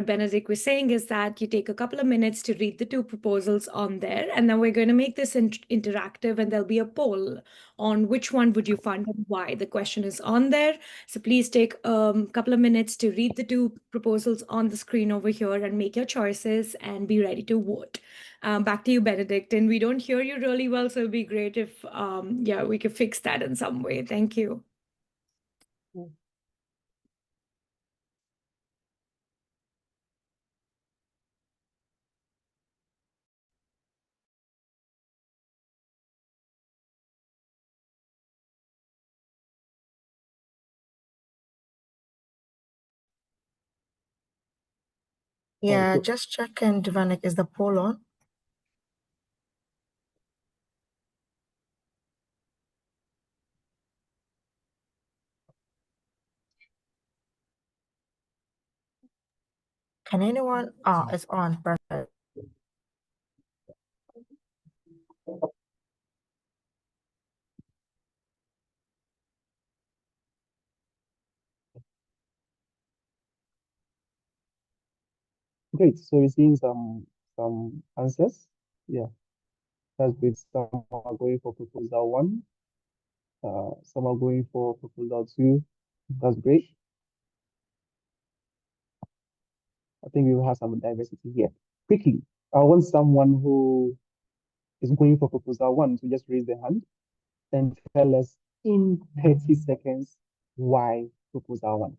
Benedict was saying is that you take a couple of minutes to read the two proposals on there, and then we're going to make this interactive, and there'll be a poll on which one would you fund and why. The question is on there. So please take a couple of minutes to read the two proposals on the screen over here and make your choices and be ready to vote. Back to you, Benedict. And we don't hear you really well, so it'd be great if, yeah, we could fix that in some way. Thank you. Yeah, just checking, Divanik, is the poll on? Can anyone? Oh, it's on. Perfect. Great. So we're seeing some answers. Yeah, that's great. Some are going for proposal 1. Some are going for proposal 2. That's great. I think we will have some diversity here. Quickly, I want someone who is going for proposal 1 to just raise their hand and tell us in 30 seconds why proposal 1.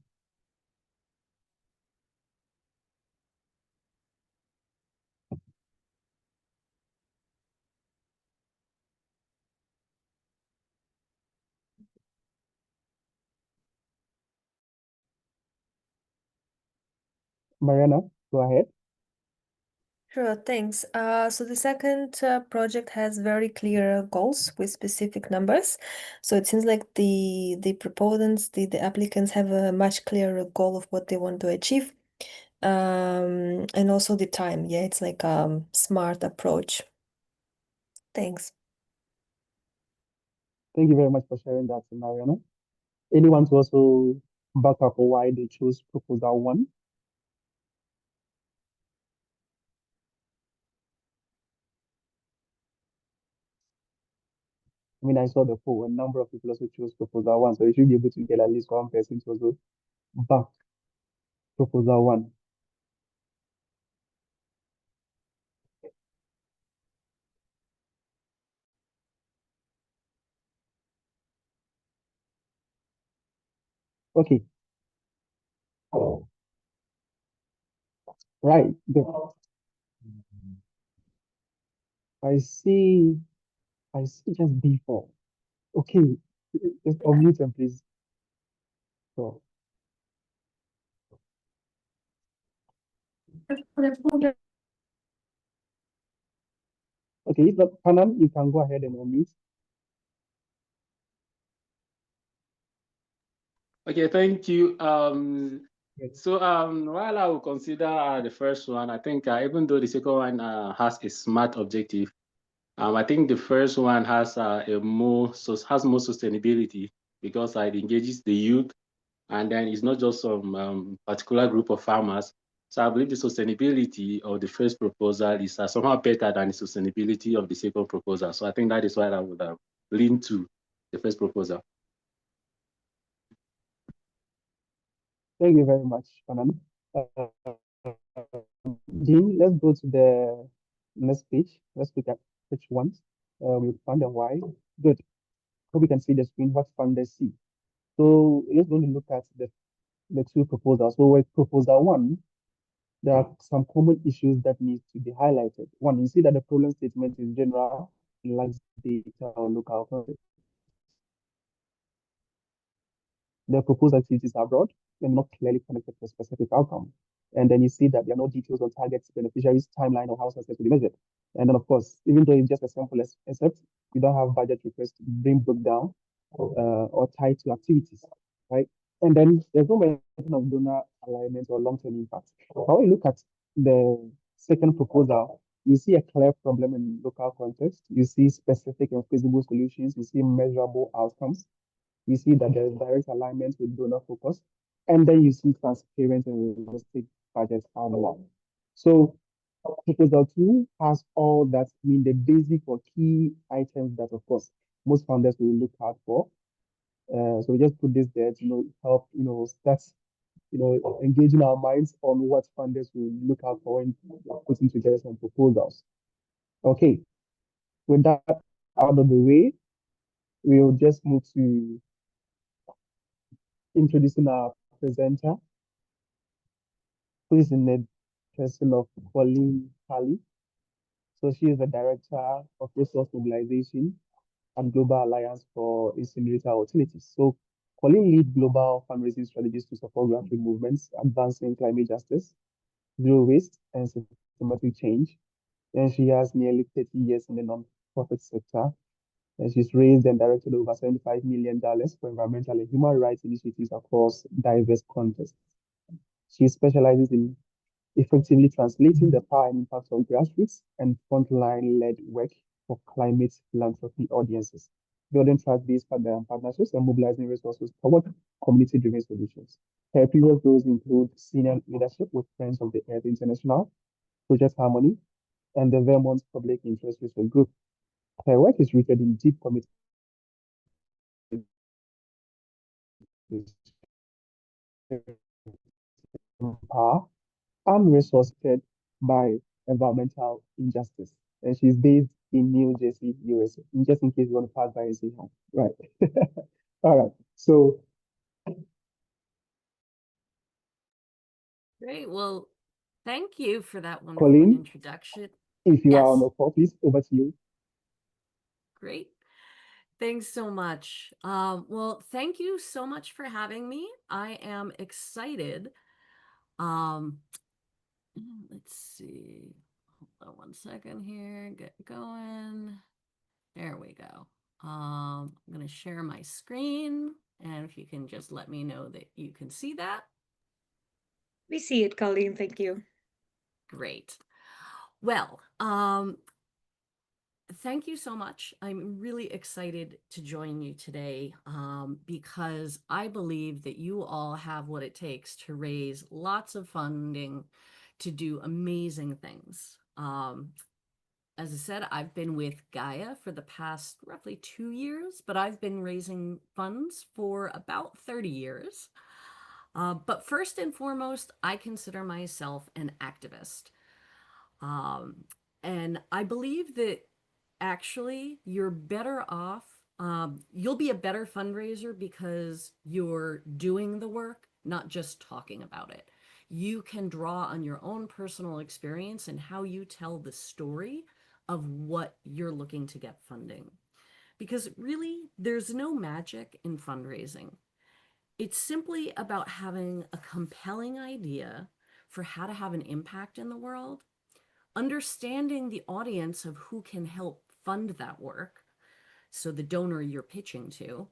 Mariana, go ahead. Sure, thanks. So the second project has very clear goals with specific numbers. So it seems like the proponents, the applicants have a much clearer goal of what they want to achieve. And also the time. Yeah, it's like smart approach. Thanks. Thank you very much for sharing that, Mariana. Anyone to also back up why they chose proposal 1? I mean, I saw the poll, a number of people also chose proposal 1, so you should be able to get at least one person to also back proposal 1. Okay. Right. Good. I see just B4. Okay. Just unmute them, please. So, okay, if not, Panan, you can go ahead and unmute. Okay, thank you. So while I will consider the first one, I think even though the second one has a SMART objective, I think the first one has more sustainability because it engages the youth, and then it's not just some particular group of farmers. So I believe the sustainability of the first proposal is somehow better than the sustainability of the second proposal. So I think that is why I would lean to the first proposal. Thank you very much, Panan. Jean, let's go to the next page. Let's look at which ones we found and why. Good. Hope you can see the screen. What funders see. So let's going to look at the two proposals. So with proposal 1, there are some common issues that need to be highlighted. One, you see that the problem statement is general, lacks data or local context. The proposed activities are broad and not clearly connected to a specific outcome. And then you see that there are no details on targets, beneficiaries, timeline, or how success will be measured. And then, of course, even though it's just a sample except you don't have budget requests being broken down or tied to activities, right? And then there's no mention of donor alignment or long-term impact. When you look at the second proposal, you see a clear problem in local context. You see specific and feasible solutions. You see measurable outcomes. You see that there is direct alignment with donor focus. And then you see transparent and realistic budget timeline. So proposal two has all that, I mean, the basic or key items that, of course, most founders will look out for. So we just put this there to help start engaging our minds on what funders will look out for when putting together some proposals. Okay, with that out of the way, we'll just move to introducing our presenter, who is in the person of Pauline Halley. So she is the Director of Resource Mobilization and Global Alliance for Incinerator Utilities. So Pauline leads global fundraising strategies to support grassroots movements, advancing climate justice, zero waste, and systematic change. And she has nearly 30 years in the non-profit sector. And she's raised and directed over $75 million for environmental and human rights initiatives across diverse contexts. She specializes in effectively translating the power and impact of grassroots and frontline-led work for climate philanthropy audiences, building trust-based partnerships and mobilizing resources toward community-driven solutions. Her previous roles include senior leadership with Friends of the Earth International, Project Harmony, and the Vermont Public Interest Research Group. Her work is rooted in deep commitment to power and resourced by environmental injustice. And she's based in New Jersey, USA. Just in case you want to pass by and say hi. Right. All right. So Great. Well, thank you for that wonderful Colleen, introduction. if you are on Yes. the call, please over to you. Great. Thanks so much. Well, thank you so much for having me. I am excited. Let's see. Hold on one second here. Get going. There we go. I'm going to share my screen. And if you can just let me know that you can see that. We see it, Colleen. Thank you. Great. Well, thank you so much. I'm really excited to join you today because I believe that you all have what it takes to raise lots of funding to do amazing things. As I said, I've been with Gaia for the past roughly 2 years, but I've been raising funds for about 30 years. But first and foremost, I consider myself an activist. And I believe that actually you're better off, you'll be a better fundraiser because you're doing the work, not just talking about it. You can draw on your own personal experience and how you tell the story of what you're looking to get funding. Because really, there's no magic in fundraising. It's simply about having a compelling idea for how to have an impact in the world, understanding the audience of who can help fund that work, so the donor you're pitching to,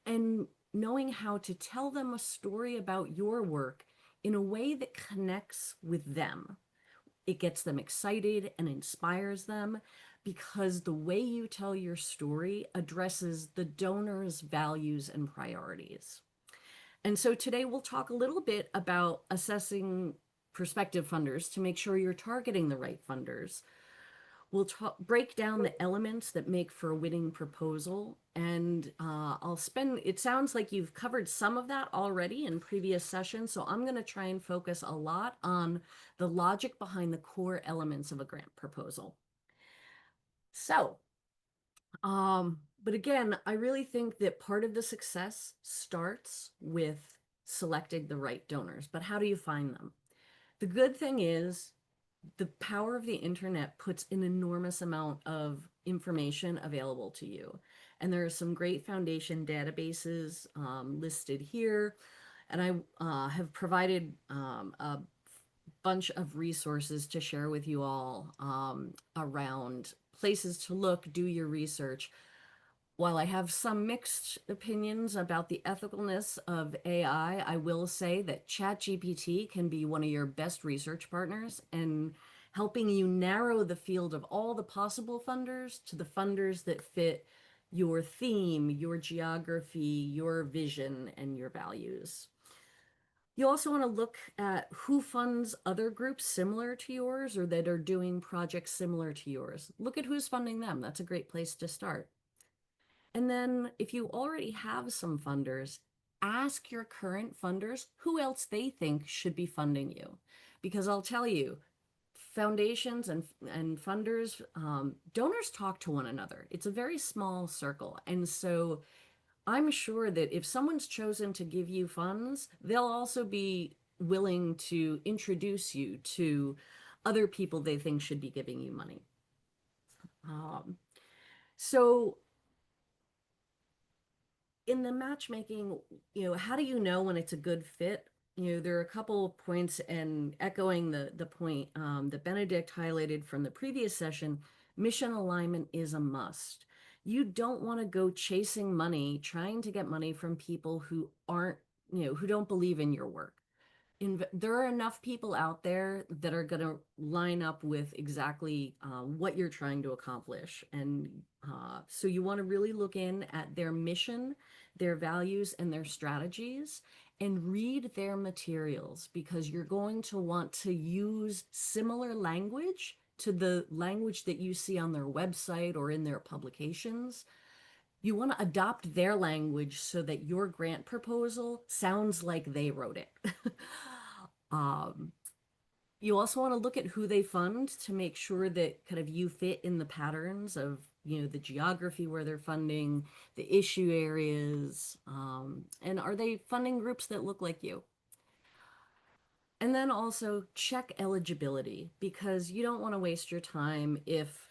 and knowing how to tell them a story about your work in a way that connects with them. It gets them excited and inspires them because the way you tell your story addresses the donor's values and priorities. And so today we'll talk a little bit about assessing prospective funders to make sure you're targeting the right funders. We'll break down the elements that make for a winning proposal. And it sounds like you've covered some of that already in previous sessions. So I'm going to try and focus a lot on the logic behind the core elements of a grant proposal. So, but again, I really think that part of the success starts with selecting the right donors. But how do you find them? The good thing is the power of the internet puts an enormous amount of information available to you. And there are some great foundation databases listed here. And I have provided a bunch of resources to share with you all around places to look, do your research. While I have some mixed opinions about the ethicalness of AI, I will say that ChatGPT can be one of your best research partners in helping you narrow the field of all the possible funders to the funders that fit your theme, your geography, your vision, and your values. You also want to look at who funds other groups similar to yours or that are doing projects similar to yours. Look at who's funding them. That's a great place to start. And then if you already have some funders, ask your current funders who else they think should be funding you. Because I'll tell you, foundations and funders, donors talk to one another. It's a very small circle. And so I'm sure that if someone's chosen to give you funds, they'll also be willing to introduce you to other people they think should be giving you money. So in the matchmaking, how do you know when it's a good fit? There are a couple of points, and echoing the point that Benedict highlighted from the previous session, mission alignment is a must. You don't want to go chasing money, trying to get money from people who aren't, who don't believe in your work. There are enough people out there that are going to line up with exactly what you're trying to accomplish. And so you want to really look in at their mission, their values, and their strategies, and read their materials, because you're going to want to use similar language to the language that you see on their website or in their publications. You want to adopt their language so that your grant proposal sounds like they wrote it. You also want to look at who they fund to make sure that kind of you fit in the patterns of, the geography where they're funding, the issue areas, and are they funding groups that look like you? And then also check eligibility, because you don't want to waste your time if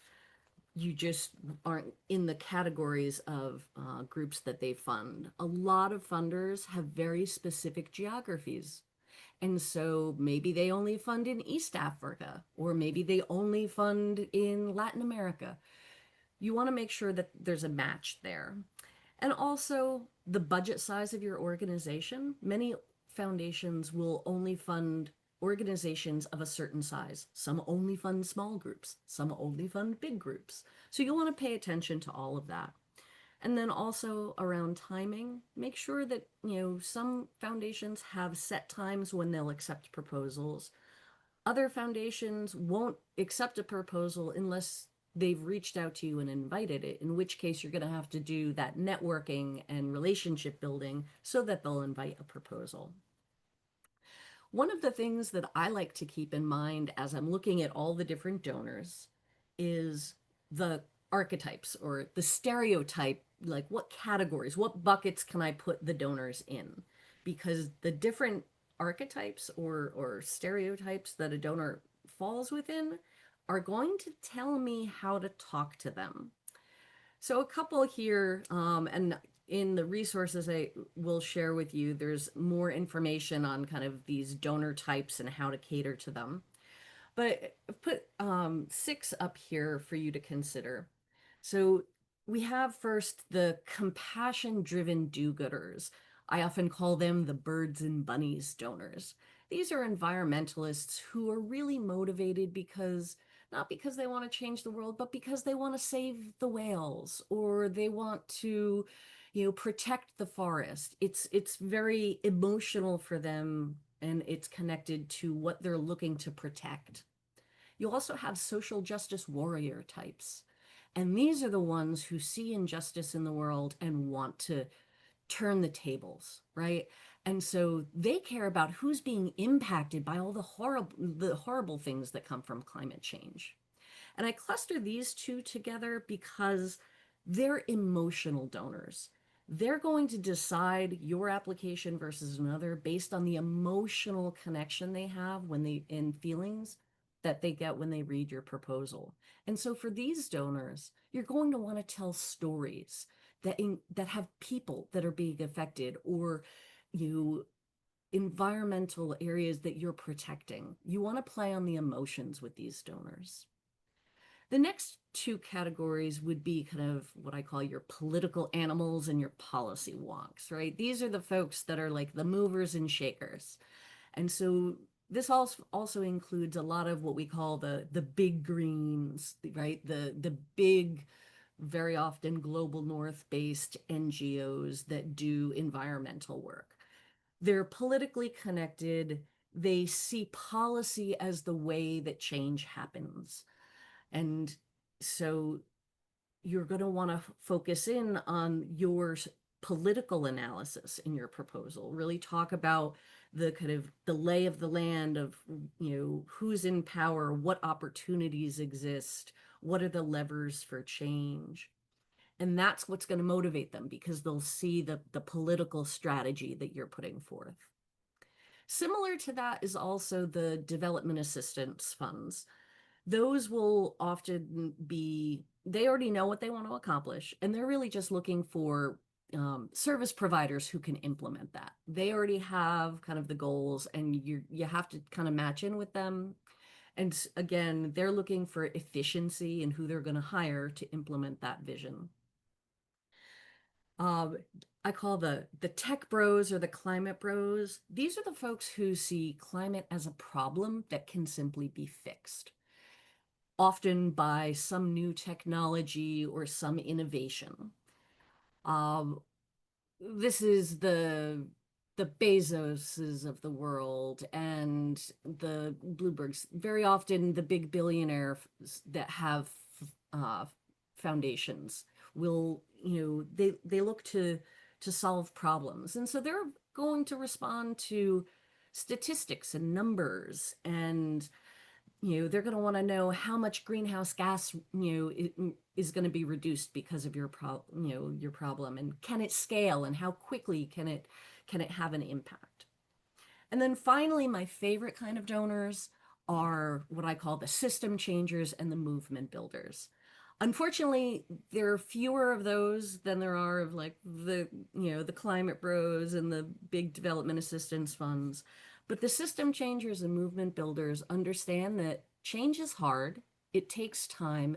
you just aren't in the categories of groups that they fund. A lot of funders have very specific geographies. And so maybe they only fund in East Africa, or maybe they only fund in Latin America. You want to make sure that there's a match there. And also the budget size of your organization. Many foundations will only fund organizations of a certain size. Some only fund small groups, some only fund big groups. So you'll want to pay attention to all of that. And then also around timing, make sure that, some foundations have set times when they'll accept proposals. Other foundations won't accept a proposal unless they've reached out to you and invited it, in which case you're going to have to do that networking and relationship building so that they'll invite a proposal. One of the things that I like to keep in mind as I'm looking at all the different donors is the archetypes or the stereotype, like what categories, what buckets can I put the donors in? Because the different archetypes or stereotypes that a donor falls within are going to tell me how to talk to them. So a couple here, and in the resources I will share with you, there's more information on kind of these donor types and how to cater to them. But I've put 6 up here for you to consider. So we have first the compassion-driven do-gooders. I often call them the birds and bunnies donors. These are environmentalists who are really motivated because not because they want to change the world, but because they want to save the whales, or they want to, protect the forest. It's very emotional for them, and it's connected to what they're looking to protect. You also have social justice warrior types. And these are the ones who see injustice in the world and want to turn the tables, right? And so they care about who's being impacted by all the horrible things that come from climate change. And I cluster these two together because they're emotional donors. They're going to decide your application versus another based on the emotional connection they have and feelings that they get when they read your proposal. And so for these donors, you're going to want to tell stories that have people that are being affected, or environmental areas that you're protecting. You want to play on the emotions with these donors. The next 2 categories would be kind of what I call your political animals and your policy wonks, right? These are the folks that are like the movers and shakers. And so this also includes a lot of what we call the big greens, right? The big, very often global north based NGOs that do environmental work. They're politically connected. They see policy as the way that change happens. And so you're going to want to focus in on your political analysis in your proposal. Really talk about the kind of the lay of the land of, who's in power, what opportunities exist, what are the levers for change. And that's what's going to motivate them, because they'll see the political strategy that you're putting forth. Similar to that is also the development assistance funds. Those will often be, they already know what they want to accomplish, and they're really just looking for service providers who can implement that. They already have kind of the goals, and you have to kind of match in with them. And again, they're looking for efficiency in who they're going to hire to implement that vision. I call the tech bros or the climate bros. These are the folks who see climate as a problem that can simply be fixed, often by some new technology or some innovation. This is the Bezoses of the world and the Bloombergs. Very often, the big billionaires that have foundations will, they look to solve problems, and so they're going to respond to statistics and numbers, and they're going to want to know how much greenhouse gas is going to be reduced because of your problem, and can it scale, and how quickly can it have an impact. And then finally, my favorite kind of donors are what I call the system changers and the movement builders. Unfortunately, there are fewer of those than there are of like the climate bros and the big development assistance funds. But the system changers and movement builders understand that change is hard, it takes time,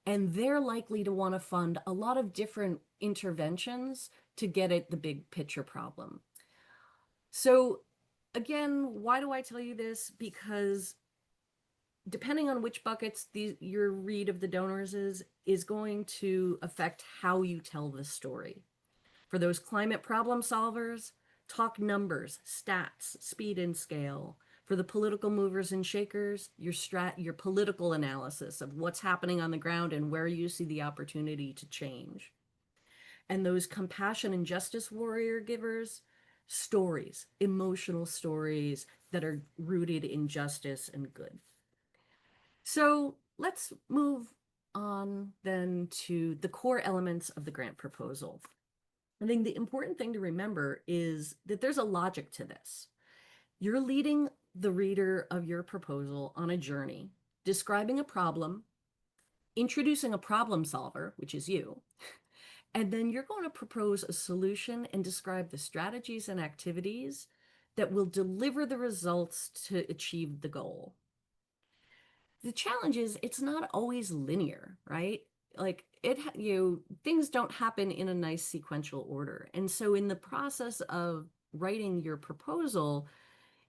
and they're likely to want to fund a lot of different interventions to get at the big picture problem. So again, why do I tell you this? Because depending on which buckets your read of the donors is going to affect how you tell the story. For those climate problem solvers, talk numbers, stats, speed, and scale. For the political movers and shakers, your political analysis of what's happening on the ground and where you see the opportunity to change. And those compassion and justice warrior givers, stories, emotional stories that are rooted in justice and good. So let's move on then to the core elements of the grant proposal. I think the important thing to remember is that there's a logic to this. You're leading the reader of your proposal on a journey, describing a problem, introducing a problem solver, which is you, and then you're going to propose a solution and describe the strategies and activities that will deliver the results to achieve the goal. The challenge is it's not always linear, right? Like things don't happen in a nice sequential order. And so in the process of writing your proposal,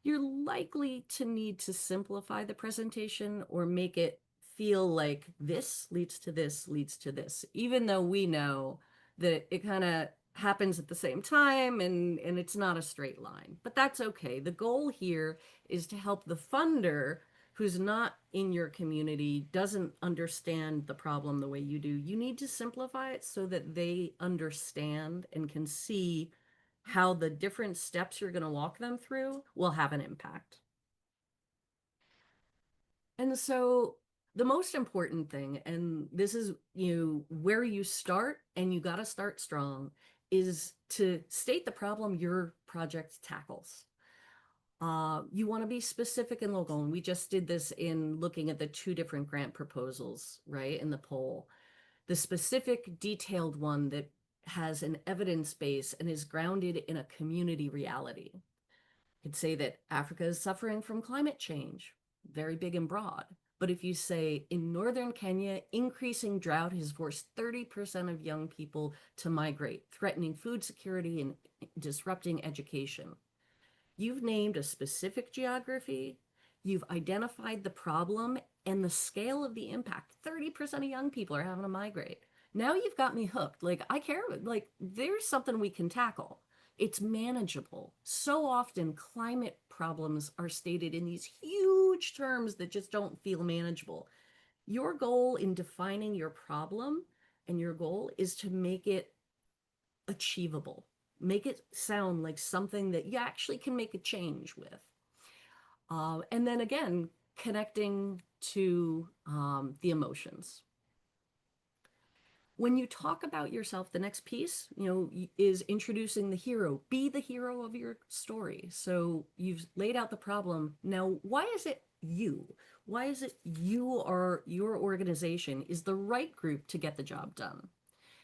you're likely to need to simplify the presentation or make it feel like this leads to this leads to this, even though we know that it kind of happens at the same time and it's not a straight line. But that's okay. The goal here is to help the funder who's not in your community, doesn't understand the problem the way you do. You need to simplify it so that they understand and can see how the different steps you're going to walk them through will have an impact. And so the most important thing, and this is where you start, and you got to start strong, is to state the problem your project tackles. You want to be specific and local, and we just did this in looking at the 2 different grant proposals, right, in the poll. The specific detailed one that has an evidence base and is grounded in a community reality. You could say that Africa is suffering from climate change, very big and broad. But if you say in northern Kenya, increasing drought has forced 30% of young people to migrate, threatening food security and disrupting education. You've named a specific geography, you've identified the problem and the scale of the impact. 30% of young people are having to migrate. Now you've got me hooked. Like, I care, like, there's something we can tackle. It's manageable. So often climate problems are stated in these huge terms that just don't feel manageable. Your goal in defining your problem and your goal is to make it achievable. Make it sound like something that you actually can make a change with. And then again, connecting to the emotions. When you talk about yourself, the next piece, is introducing the hero. Be the hero of your story. So you've laid out the problem. Now, why is it you? Why is it you or your organization is the right group to get the job done?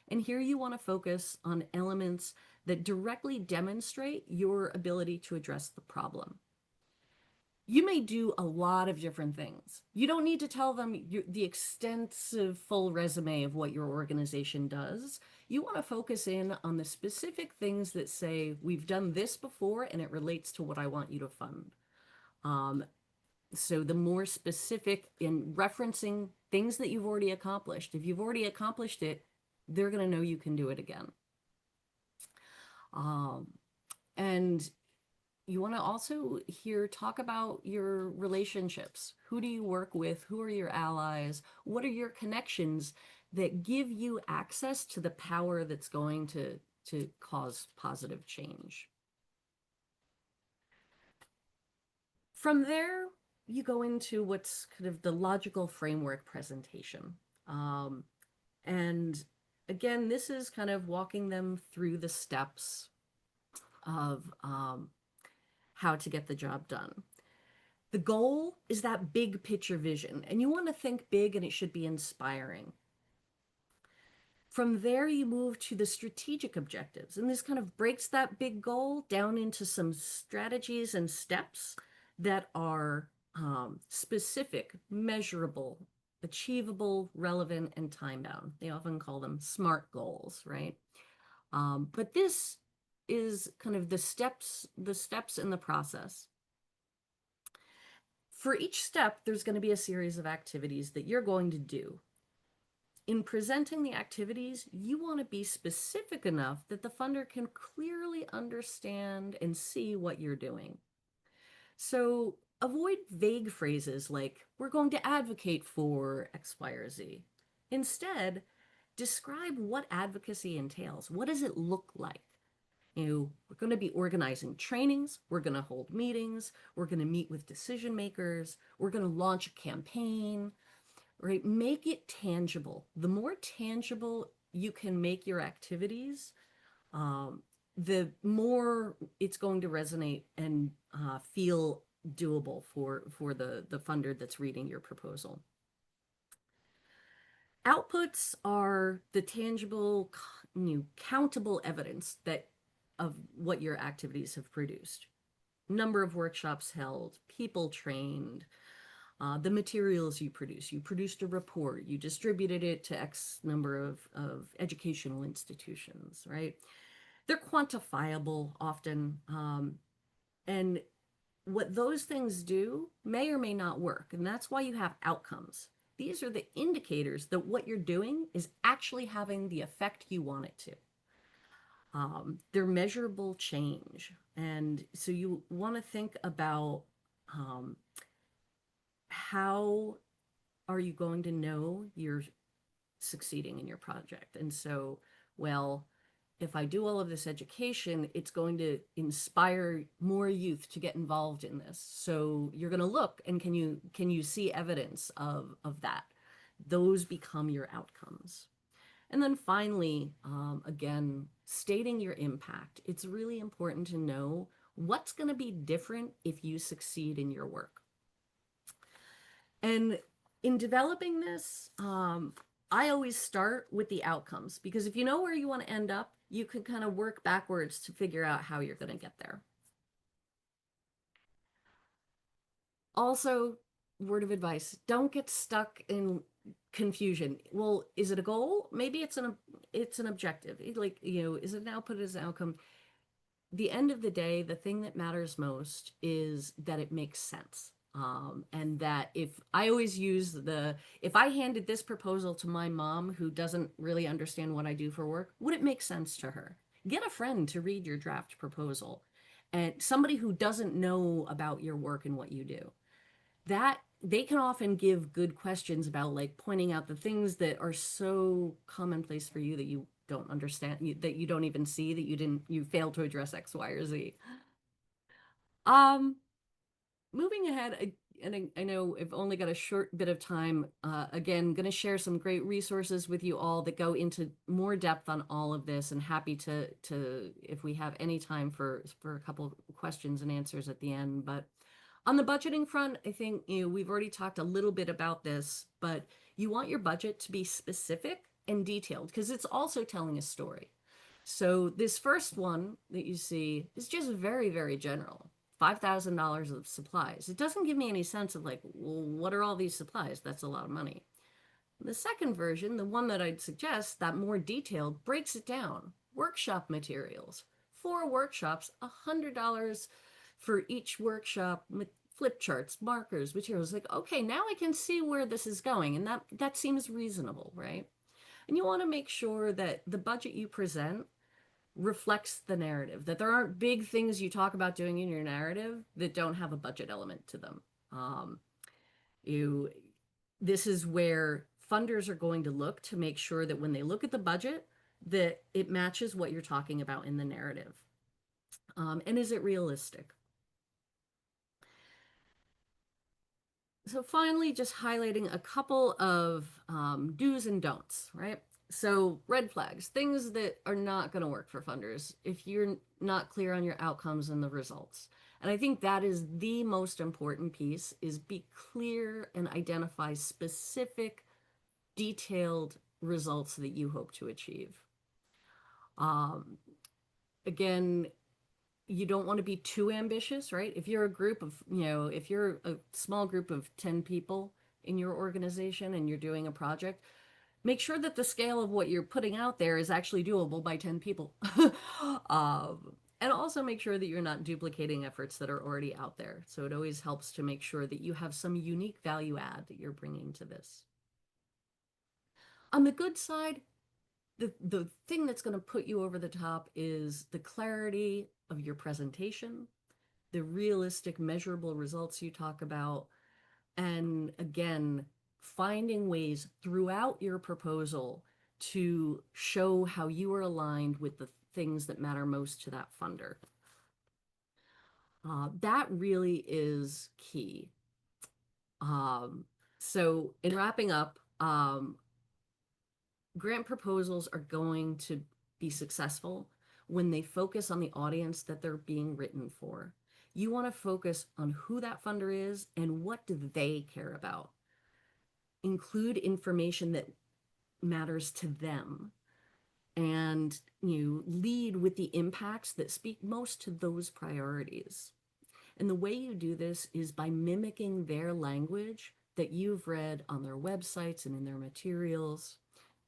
And here you want to focus on elements that directly demonstrate your ability to address the problem. You may do a lot of different things. You don't need to tell them the extensive full resume of what your organization does. You want to focus in on the specific things that say, we've done this before and it relates to what I want you to fund. So the more specific in referencing things that you've already accomplished, if you've already accomplished it, they're going to know you can do it again. And you want to also talk about your relationships. Who do you work with? Who are your allies? What are your connections that give you access to the power that's going to cause positive change? From there, you go into what's kind of the logical framework presentation. And again, this is kind of walking them through the steps of how to get the job done. The goal is that big picture vision, and you want to think big, and it should be inspiring. From there, you move to the strategic objectives, and this kind of breaks that big goal down into some strategies and steps that are specific, measurable, achievable, relevant, and time-bound. They often call them SMART goals, right? But this is kind of the steps in the process. For each step, there's going to be a series of activities that you're going to do. In presenting the activities, you want to be specific enough that the funder can clearly understand and see what you're doing. So avoid vague phrases like, we're going to advocate for X, Y, or Z. Instead, describe what advocacy entails. What does it look like? We're going to be organizing trainings. We're going to hold meetings. We're going to meet with decision makers. We're going to launch a campaign, right? Make it tangible. The more tangible you can make your activities, the more it's going to resonate and feel doable for the funder that's reading your proposal. Outputs are the tangible, countable evidence of what your activities have produced. Number of workshops held, people trained, the materials you produce. You produced a report, you distributed it to X number of educational institutions, right? They're quantifiable often. And what those things do may or may not work. And that's why you have outcomes. These are the indicators that what you're doing is actually having the effect you want it to. They're measurable change. And so you want to think about how are you going to know you're succeeding in your project? And so, well, if I do all of this education, it's going to inspire more youth to get involved in this. So you're going to look, and can you see evidence of that? Those become your outcomes. And then finally, again, stating your impact. It's really important to know what's going to be different if you succeed in your work. And in developing this, I always start with the outcomes, because if you know where you want to end up, you can kind of work backwards to figure out how you're going to get there. Also, word of advice, don't get stuck in confusion. Well, is it a goal? Maybe it's an objective. Like, is it an output, is an outcome? The end of the day, the thing that matters most is that it makes sense. And that if I handed this proposal to my mom, who doesn't really understand what I do for work, would it make sense to her? get a friend to read your draft proposal, and somebody who doesn't know about your work and what you do. That they can often give good questions about, like, pointing out the things that are so commonplace for you that you don't understand, that you don't even see, that you failed to address X, Y, or Z. Moving ahead, I know I've only got a short bit of time. Again, going to share some great resources with you all that go into more depth on all of this, and happy to if we have any time for a couple questions and answers at the end. But on the budgeting front, I think, we've already talked a little bit about this, but you want your budget to be specific and detailed, because it's also telling a story. So this first one that you see is just very, very general. $5,000 of supplies. It doesn't give me any sense of, like, well, what are all these supplies? That's a lot of money. The second version, the one that I'd suggest, that more detailed, breaks it down. Workshop materials. 4 workshops, $100 for each workshop, flip charts, markers, materials. Like, okay, now I can see where this is going, and that seems reasonable, right? And you want to make sure that the budget you present reflects the narrative, that there aren't big things you talk about doing in your narrative that don't have a budget element to them. This is where funders are going to look to make sure that when they look at the budget, that it matches what you're talking about in the narrative. And is it realistic? So finally, just highlighting a couple of do's and don'ts, right? So red flags, things that are not going to work for funders if you're not clear on your outcomes and the results. And I think that is the most important piece, is be clear and identify specific, detailed results that you hope to achieve. Again, you don't want to be too ambitious, right? If you're a group of, if you're a small group of 10 people in your organization and you're doing a project, make sure that the scale of what you're putting out there is actually doable by 10 people. And also make sure that you're not duplicating efforts that are already out there. So it always helps to make sure that you have some unique value add that you're bringing to this. On the good side, the thing that's going to put you over the top is the clarity of your presentation, the realistic, measurable results you talk about, and again, finding ways throughout your proposal to show how you are aligned with the things that matter most to that funder. That really is key. So in wrapping up, grant proposals are going to be successful when they focus on the audience that they're being written for. You want to focus on who that funder is and what do they care about. Include information that matters to them, and lead with the impacts that speak most to those priorities. And the way you do this is by mimicking their language that you've read on their websites and in their materials.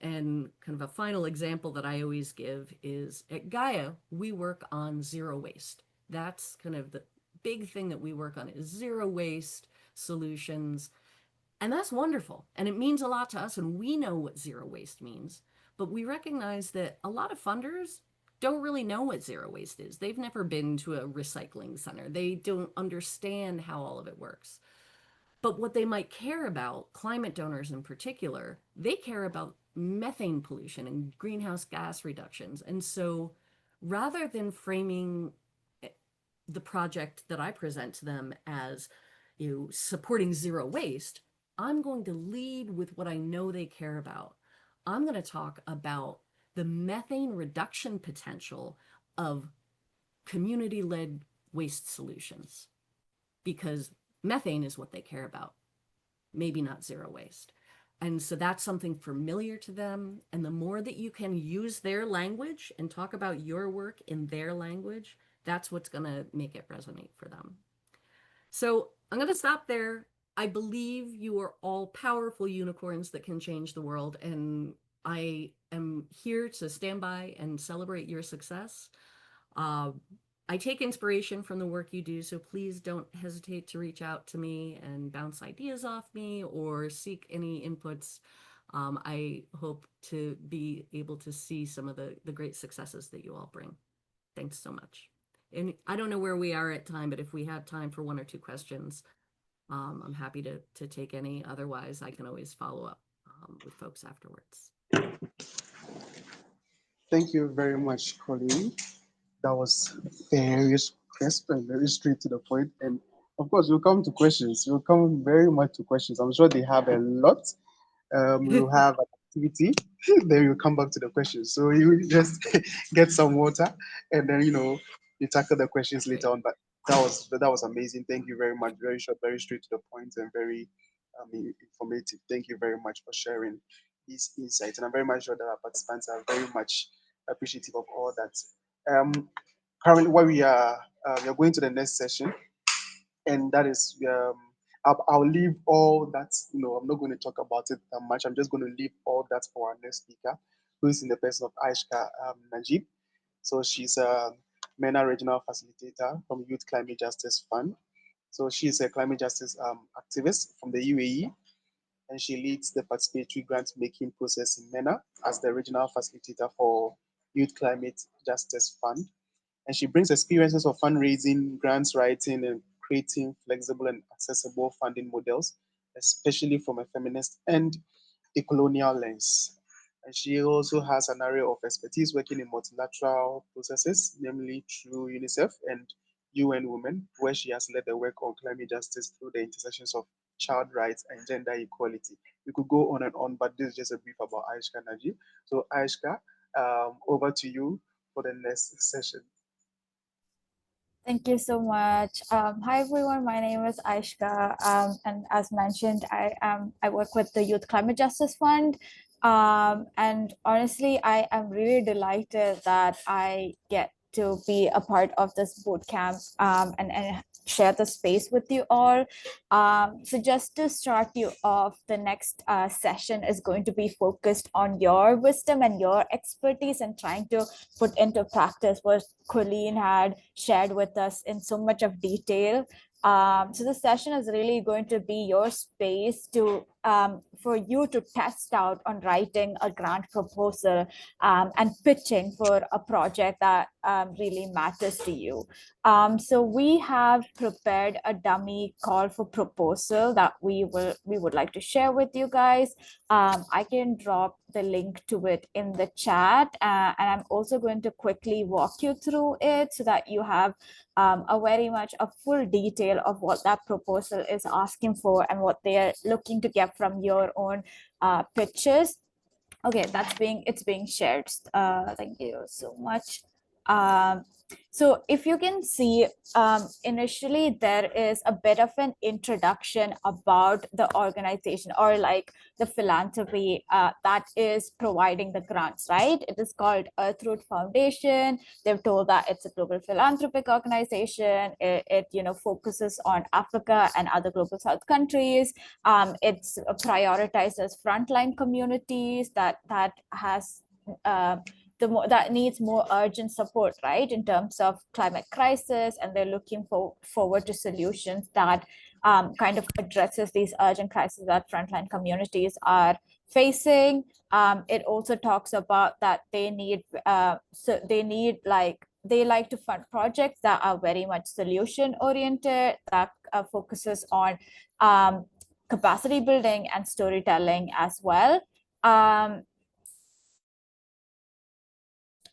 And kind of a final example that I always give is, at Gaia, we work on zero waste. That's kind of the big thing that we work on, is zero waste solutions. And that's wonderful. And it means a lot to us, and we know what zero waste means. But we recognize that a lot of funders don't really know what zero waste is. They've never been to a recycling center. They don't understand how all of it works. But what they might care about, climate donors in particular, they care about methane pollution and greenhouse gas reductions. And so rather than framing the project that I present to them as supporting zero waste, I'm going to lead with what I know they care about. I'm going to talk about the methane reduction potential of community-led waste solutions, because methane is what they care about, maybe not zero waste. And so that's something familiar to them. And the more that you can use their language and talk about your work in their language, that's what's going to make it resonate for them. So I'm going to stop there. I believe you are all powerful unicorns that can change the world, and I am here to stand by and celebrate your success. I take inspiration from the work you do, so please don't hesitate to reach out to me and bounce ideas off me or seek any inputs. I hope to be able to see some of the great successes that you all bring. Thanks so much. And I don't know where we are at time, but if we have time for one or two questions, I'm happy to take any. Otherwise, I can always follow up with folks afterwards. Thank you very much, Colleen. That was very crisp and very straight to the point. And of course, we'll come to questions. We'll come very much to questions. I'm sure they have a lot. We'll have an activity, then we'll come back to the questions. So you just get some water, and then you tackle the questions later on. But that was amazing. Thank you very much. Very short, very straight to the point, and very informative. Thank you very much for sharing these insights, and I'm very much sure that our participants are very much appreciative of all that. Currently, what we are going to the next session, and that is I'll leave all that. I'm not going to talk about it that much. I'm just going to leave all that for our next speaker, who is in the person of Aishka Najib. So she's a MENA regional facilitator from Youth Climate Justice Fund. So she's a climate justice activist from the UAE, and she leads the participatory grant making process in MENA as the regional facilitator for Youth Climate Justice Fund. And she brings experiences of fundraising, grants writing, and creating flexible and accessible funding models, especially from a feminist and decolonial lens. And she also has an area of expertise working in multilateral processes, namely through UNICEF and UN Women, where she has led the work on climate justice through the intersections of child rights and gender equality. We could go on and on, but this is just a brief about Aishka Najib. So Aishka, over to you for the next session. Thank you so much. Hi everyone, my name is Aishka, and as mentioned, I work with the Youth Climate Justice Fund. And honestly, I am really delighted that I get to be a part of this bootcamp and share the space with you all. So just to start you off, the next session is going to be focused on your wisdom and your expertise and trying to put into practice what Colleen had shared with us in so much of detail. So the session is really going to be your space to for you to test out on writing a grant proposal and pitching for a project that really matters to you. So we have prepared a dummy call for proposal that we would like to share with you guys. I can drop the link to it in the chat, and I'm also going to quickly walk you through it so that you have a very much a full detail of what that proposal is asking for and what they are looking to get from your own pitches. Okay, it's being shared. Thank you so much. So if you can see, initially there is a bit of an introduction about the organization or like the philanthropy that is providing the grants, right? It is called Earthroot Foundation. They've told that it's a global philanthropic organization. It focuses on Africa and other global South countries. It's prioritizes frontline communities that has that needs more urgent support, right, in terms of climate crisis, and they're looking forward to solutions that kind of addresses these urgent crises that frontline communities are facing. It also talks about that they like to fund projects that are very much solution oriented, that focuses on capacity building and storytelling as well.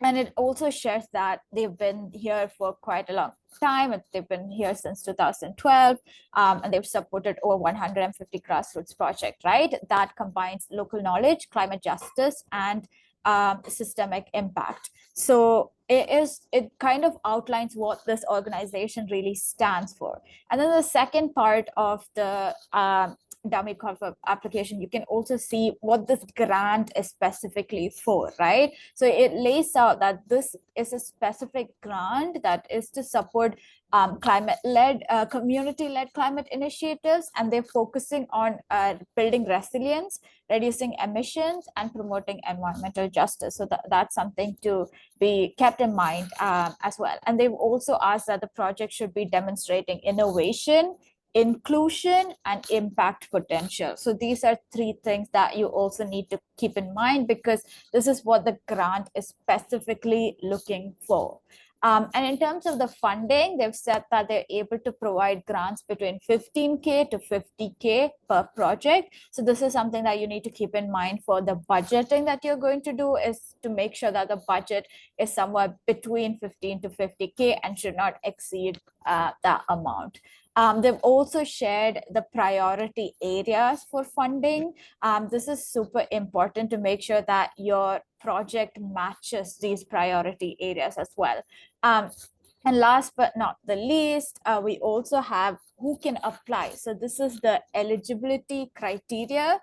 And it also shares that they've been here for quite a long time. They've been here since 2012, and they've supported over 150 grassroots projects, right? That combines local knowledge, climate justice, and systemic impact. So it kind of outlines what this organization really stands for. And then the second part of the dummy call for application, you can also see what this grant is specifically for, right? So it lays out that this is a specific grant that is to support climate-led, community-led climate initiatives, and they're focusing on building resilience, reducing emissions, and promoting environmental justice. So that's something to be kept in mind as well. And they've also asked that the project should be demonstrating innovation, inclusion, and impact potential. So these are three things that you also need to keep in mind, because this is what the grant is specifically looking for. And in terms of the funding, they've said that they're able to provide grants between 15K to 50K per project. So this is something that you need to keep in mind for the budgeting that you're going to do, is to make sure that the budget is somewhere between 15 to 50K and should not exceed that amount. They've also shared the priority areas for funding. This is super important to make sure that your project matches these priority areas as well. And last but not the least, we also have who can apply. So this is the eligibility criteria.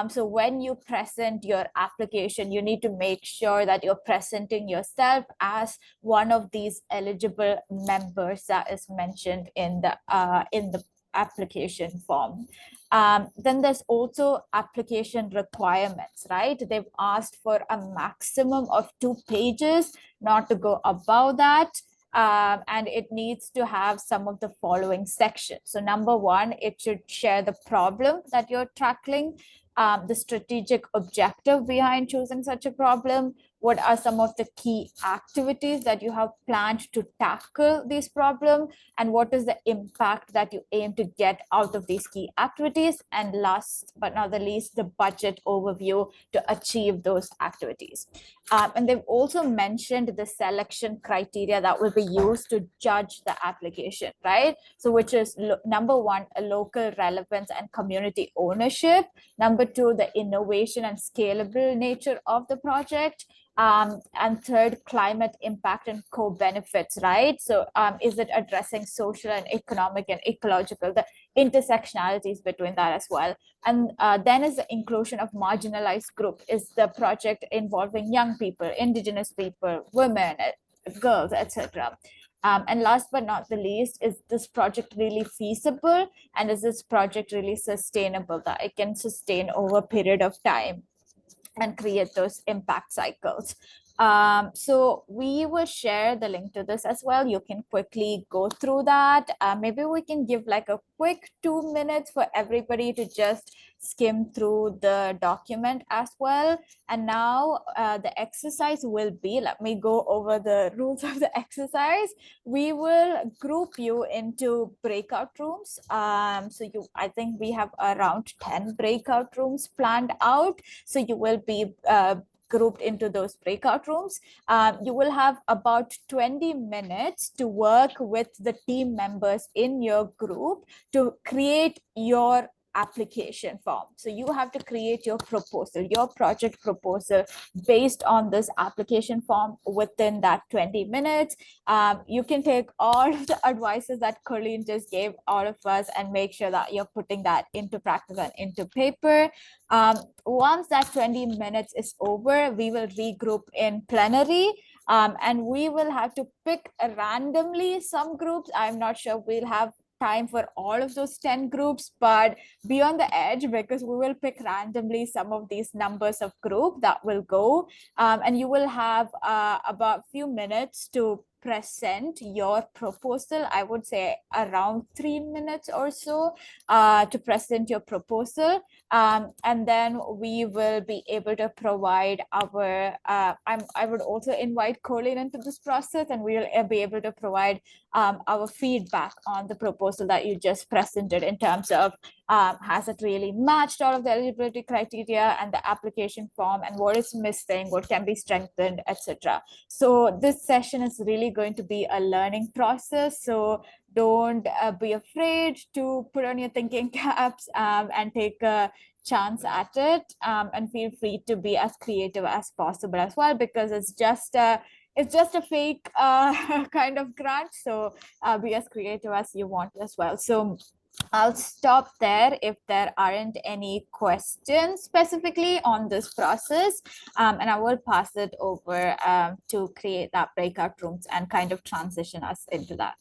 So when you present your application, you need to make sure that you're presenting yourself as one of these eligible members that is mentioned in the application form. Then there's also application requirements, right? They've asked for a maximum of 2 pages, not to go above that. And it needs to have some of the following sections. So number one, it should share the problem that you're tackling, the strategic objective behind choosing such a problem. What are some of the key activities that you have planned to tackle this problem? And what is the impact that you aim to get out of these key activities? And last but not the least, the budget overview to achieve those activities. And they've also mentioned the selection criteria that will be used to judge the application, right? So which is number one, a local relevance and community ownership. Number two, the innovation and scalable nature of the project. And third, climate impact and co-benefits, right? So is it addressing social and economic and ecological, the intersectionalities between that as well? And then is the inclusion of marginalized group. Is the project involving young people, indigenous people, women, girls, etc.? And last but not the least, is this project really feasible? And is this project really sustainable, that it can sustain over a period of time and create those impact cycles? So we will share the link to this as well. You can quickly go through that. Maybe we can give like a quick 2 minutes for everybody to just skim through the document as well. And now the exercise will be, let me go over the rules of the exercise. We will group you into breakout rooms. So I think we have around 10 breakout rooms planned out. So you will be grouped into those breakout rooms. You will have about 20 minutes to work with the team members in your group to create your application form. So you have to create your proposal, your project proposal, based on this application form within that 20 minutes. You can take all of the advices that Colleen just gave all of us and make sure that you're putting that into practice and into paper. Once that 20 minutes is over, we will regroup in plenary. And we will have to pick randomly some groups. I'm not sure we'll have time for all of those 10 groups, but be on the edge, because we will pick randomly some of these numbers of group that will go. And you will have about a few minutes to present your proposal. I would say around 3 minutes or so to present your proposal. And then we will be able to provide our, I would also invite Colleen into this process, and we'll be able to provide our feedback on the proposal that you just presented, in terms of has it really matched all of the eligibility criteria and the application form, and what is missing, what can be strengthened, etc. So this session is really going to be a learning process. So don't be afraid to put on your thinking caps and take a chance at it, and feel free to be as creative as possible as well, because it's just a fake kind of grant. So be as creative as you want as well. So I'll stop there if there aren't any questions specifically on this process, and I will pass it over to create that breakout rooms and kind of transition us into that.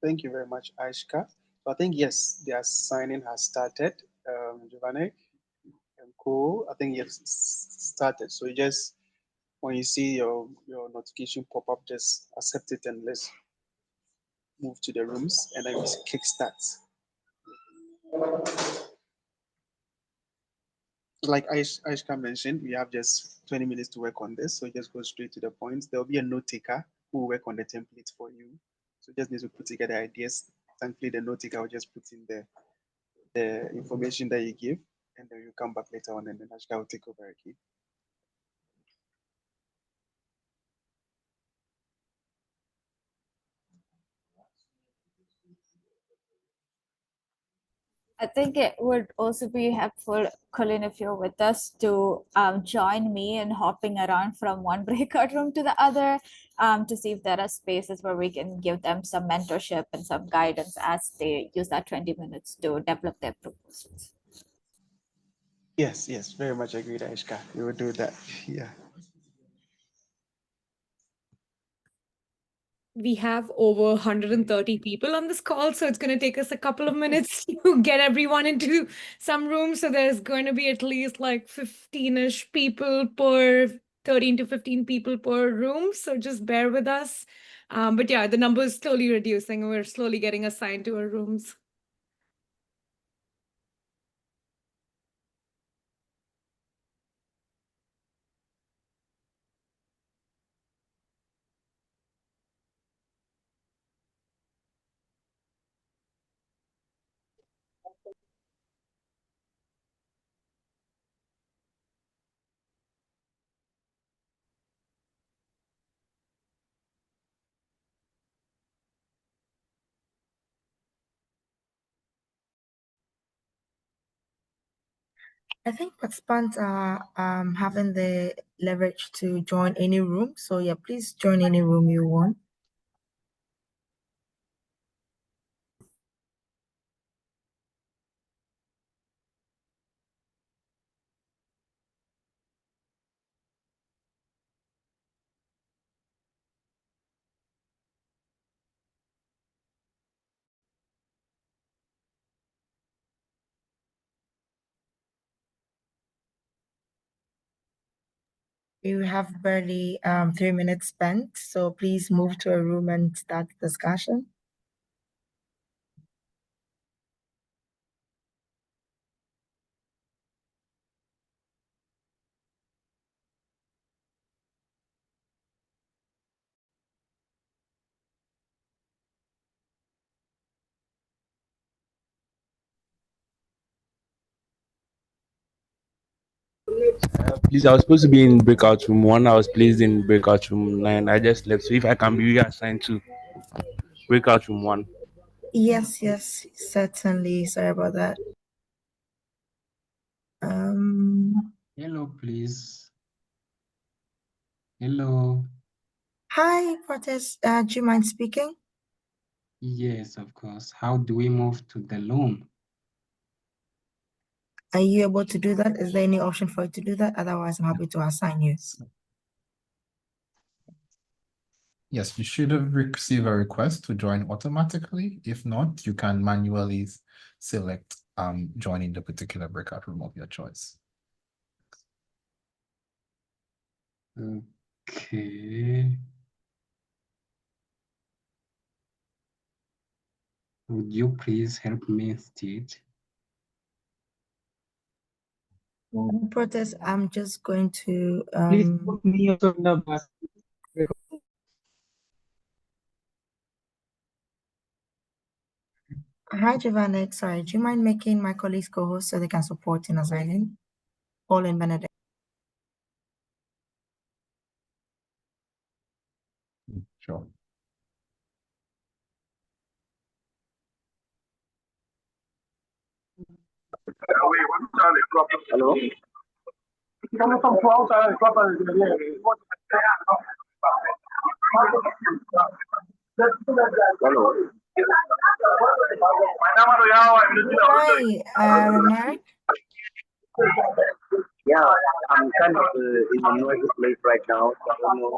Thank you very much, Aishka. So I think, yes, their signing has started. Giovanni and Co, I think you've started. So you just, when you see your notification pop up, just accept it and let's move to the rooms and then we kickstart. Like Aishka mentioned, we have just 20 minutes to work on this. So just go straight to the point. There'll be a note taker who will work on the template for you. So just need to put together ideas. Thankfully, the note taker will just put in the information that you give, and then you come back later on, and then Aishka will take over again. I think it would also be helpful, Colin, if you're with us, to join me in hopping around from one breakout room to the other to see if there are spaces where we can give them some mentorship and some guidance as they use that 20 minutes to develop their proposals. Yes, very much agreed, Aishka. We will do that. Yeah. We have over 130 people on this call, so it's going to take us a couple of minutes to get everyone into some rooms. So there's going to be at least like 15-ish people per 13 to 15 people per room. So just bear with us. But yeah, the number is slowly reducing. We're slowly getting assigned to our rooms. I think participants are having the leverage to join any room. So yeah, please join any room you want. We have barely 3 minutes spent, so please move to a room and start the discussion. Please, I was supposed to be in breakout room 1. I was placed in breakout room 9. I just left. So if I can be reassigned to breakout room 1. Yes, certainly. Sorry about that. Hello, please. Hello. Hi, Protest. Do you mind speaking? Yes, of course. How do we move to the loom? Are you able to do that? Is there any option for you to do that? Otherwise, I'm happy to assign you. Yes, you should have received a request to join automatically. If not, you can manually select joining the particular breakout room of your choice. Okay. Would you please help me, Steve? Protest, I'm just going to Please put me also number. Hi, Giovanni. Sorry, do you mind making my colleagues co-host so they can support in assigning? Paul and Benedict. Sure. Hello? Hello? Hi, Renard. Yeah, I'm kind of in a noisy place right now, so I don't know.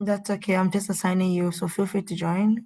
That's okay. I'm just assigning you, so feel free to join.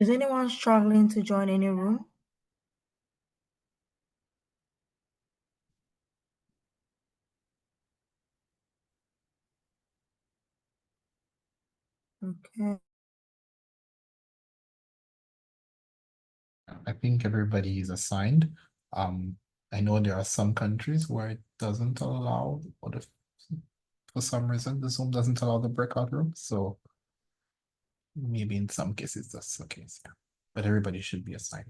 Is anyone struggling to join any room? Okay. I think everybody is assigned. I know there are some countries where it doesn't allow, for some reason, the Zoom doesn't allow the breakout room. So maybe in some cases that's the case. Yeah. But everybody should be assigned.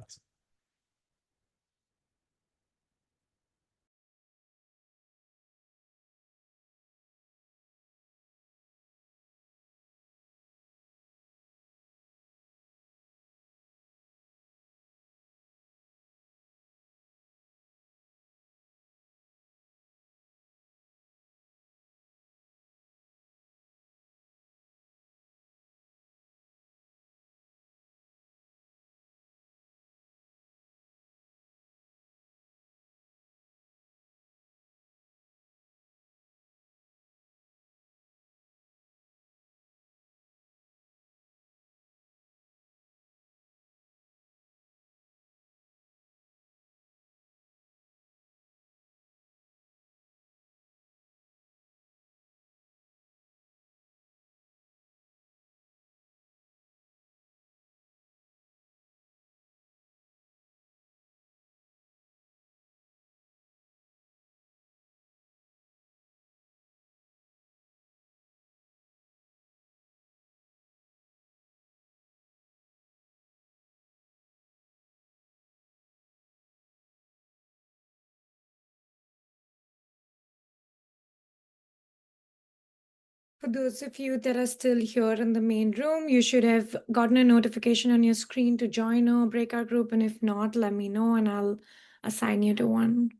For those of you that are still here in the main room, you should have gotten a notification on your screen to join our breakout group. And if not, let me know and I'll assign you to one.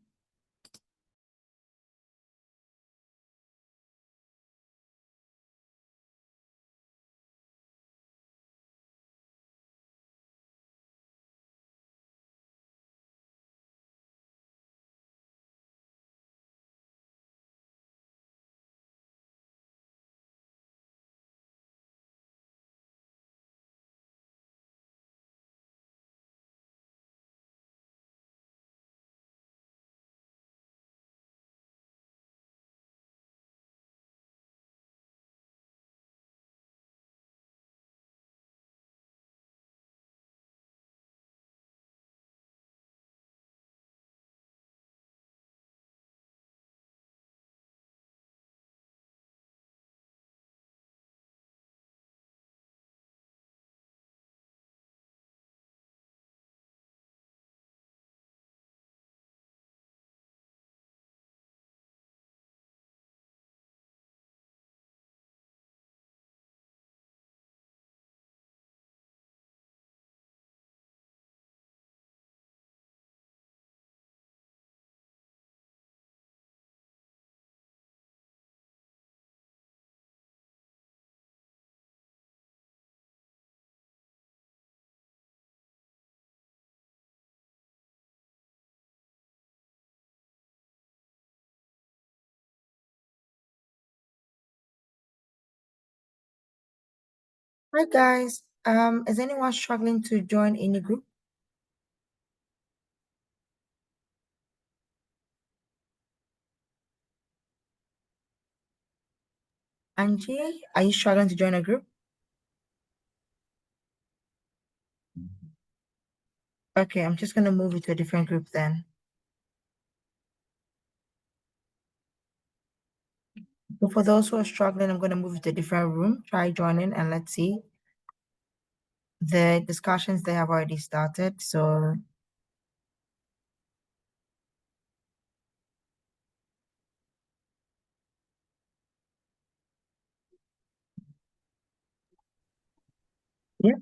Hi guys. Is anyone struggling to join any group? Angie, are you struggling to join a group? Okay, I'm just gonna move it to a different group then. So for those who are struggling, I'm gonna move it to a different room. Try joining and let's see. The discussions they have already started, so yeah.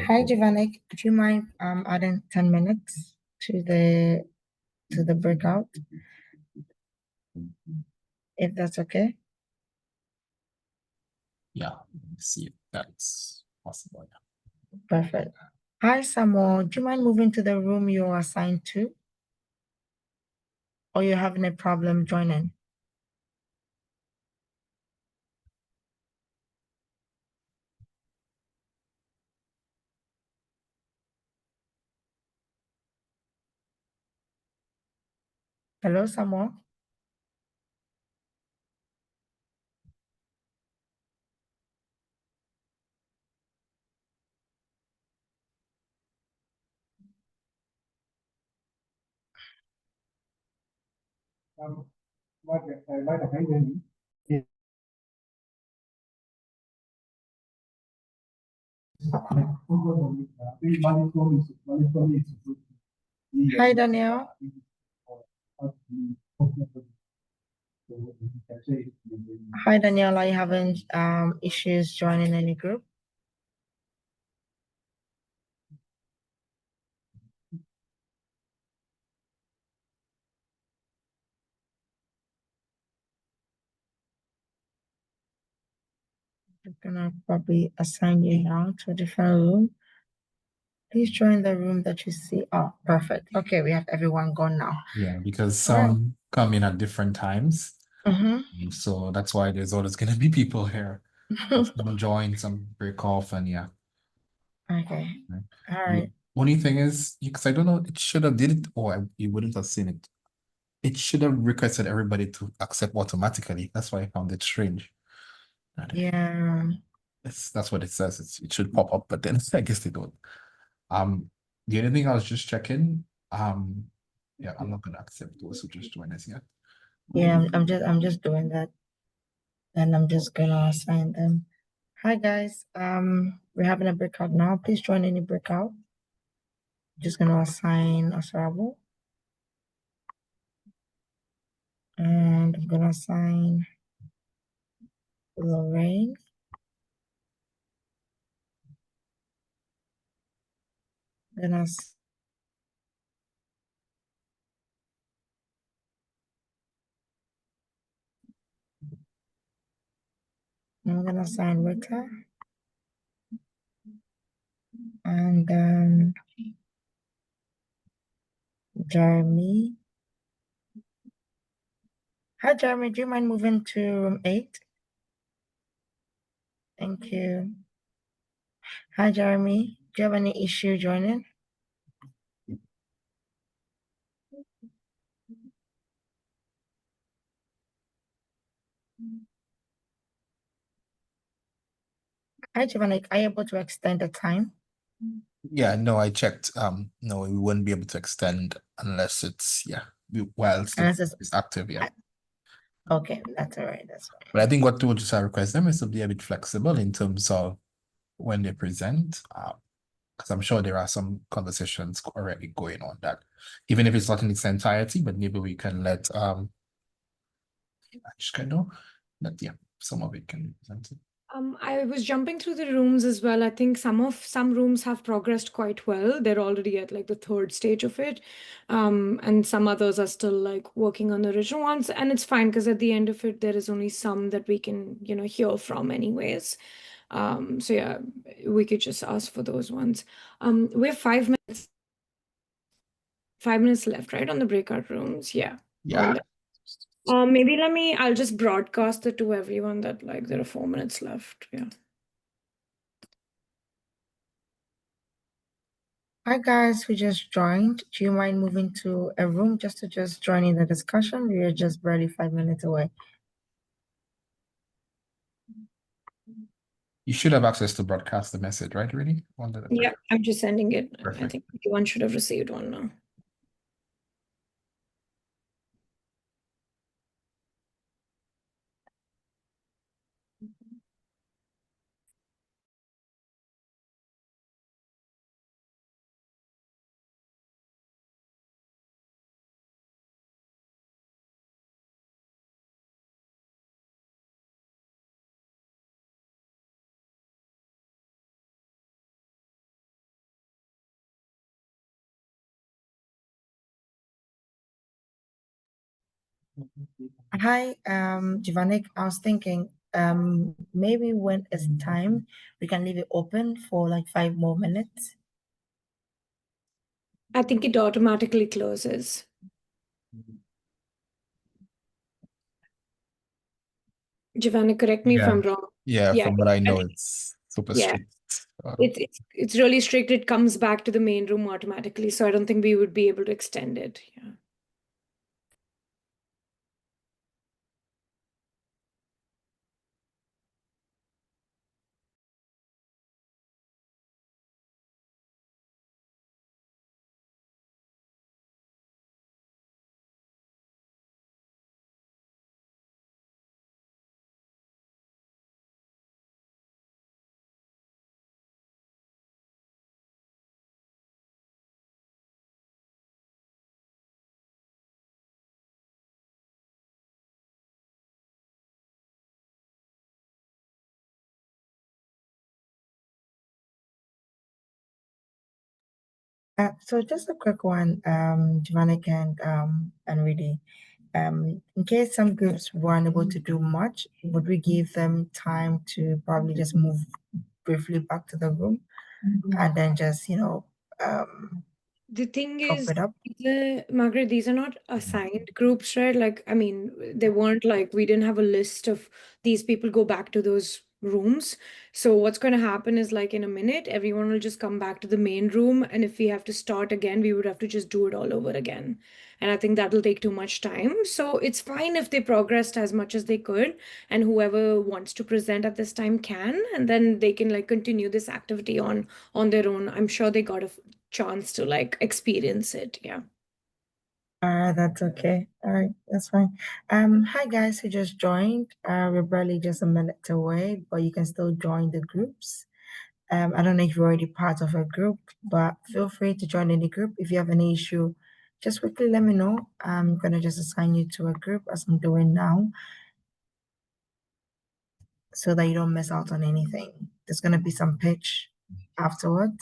Hi, Giovanni. Would you mind adding 10 minutes to the breakout, if that's okay? Yeah, let's see if that's possible. Yeah. Perfect. Hi, Samuel. Do you mind moving to the room you're assigned to? Or you're having a problem joining? Hello, Samuel. Hi, Danielle. Hi, Danielle. Are you having issues joining any group? I'm gonna probably assign you now to a different room. Please join the room that you see. Oh, perfect. Okay, we have everyone gone now. Yeah, because All right. some come in at different times. Mm-hmm. So that's why there's always gonna be people here. Some join, some break off, and yeah. Okay. Right. All The right. only thing is, because I don't know, it should have did it, or you wouldn't have seen it. It should have requested everybody to accept automatically. That's why I found it strange. Yeah. That's what it says. It should pop up, but then I guess they don't. The other thing I was just checking, yeah, I'm not gonna accept those who just join us yet. Yeah, I'm just doing that. And I'm just gonna assign them. Hi guys. We're having a breakout now. Please join any breakout. Just gonna assign Osarabo. And I'm gonna assign Lorraine. Gonna I'm gonna assign Rita. And Jeremy. Hi Jeremy, do you mind moving to room 8? Thank you. Hi Jeremy, do you have any issue joining? Hi Giovanni, are you able to extend the time? Yeah, no, I checked. No, we wouldn't be able to extend unless it's while Unless it's active, yeah. Okay, that's all right. That's fine. But I think what we'll just request them is to be a bit flexible in terms of when they present. Because I'm sure there are some conversations already going on that, even if it's not in its entirety, but maybe we can let Ashka know. But yeah, some of it can be presented. I was jumping through the rooms as well. I think some rooms have progressed quite well. They're already at like the third stage of it. And some others are still like working on the original ones. And it's fine because at the end of it, there is only some that we can, hear from anyways. So yeah, we could just ask for those ones. We have 5 minutes left, right, on the breakout rooms. Yeah. Yeah. Maybe I'll just broadcast it to everyone that like there are 4 minutes left. Yeah. Hi guys, we just joined. Do you mind moving to a room just to join in the discussion? We are just barely 5 minutes away. You should have access to broadcast the message, right, really? Yeah, I'm just sending it. I Perfect. think everyone should have received one now. Hi, Givanik. I was thinking, maybe when it's time, we can leave it open for like 5 more minutes. I think it automatically closes. Giovanni, correct me if I'm wrong. Yeah, from what I know, it's super yeah, strict. it's really strict. It comes back to the main room automatically, so I don't think we would be able to extend it. Yeah. So just a quick one, Givanik and Rudy. In case some groups weren't able to do much, would we give them time to probably just move briefly back to the room and then just, The thing chop is, it up? Margaret, these are not assigned groups, right? Like, I mean, they weren't like, we didn't have a list of these people go back to those rooms. So what's going to happen is like in a minute, everyone will just come back to the main room. And if we have to start again, we would have to just do it all over again. And I think that'll take too much time. So it's fine if they progressed as much as they could, and whoever wants to present at this time can, and then they can like continue this activity on their own. I'm sure they got a chance to like experience it. Yeah. That's okay. All right, that's fine. Hi guys who just joined. We're barely just a minute away, but you can still join the groups. I don't know if you're already part of a group, but feel free to join any group. If you have any issue, just quickly let me know. I'm gonna just assign you to a group as I'm doing now, so that you don't miss out on anything. There's gonna be some pitch afterwards.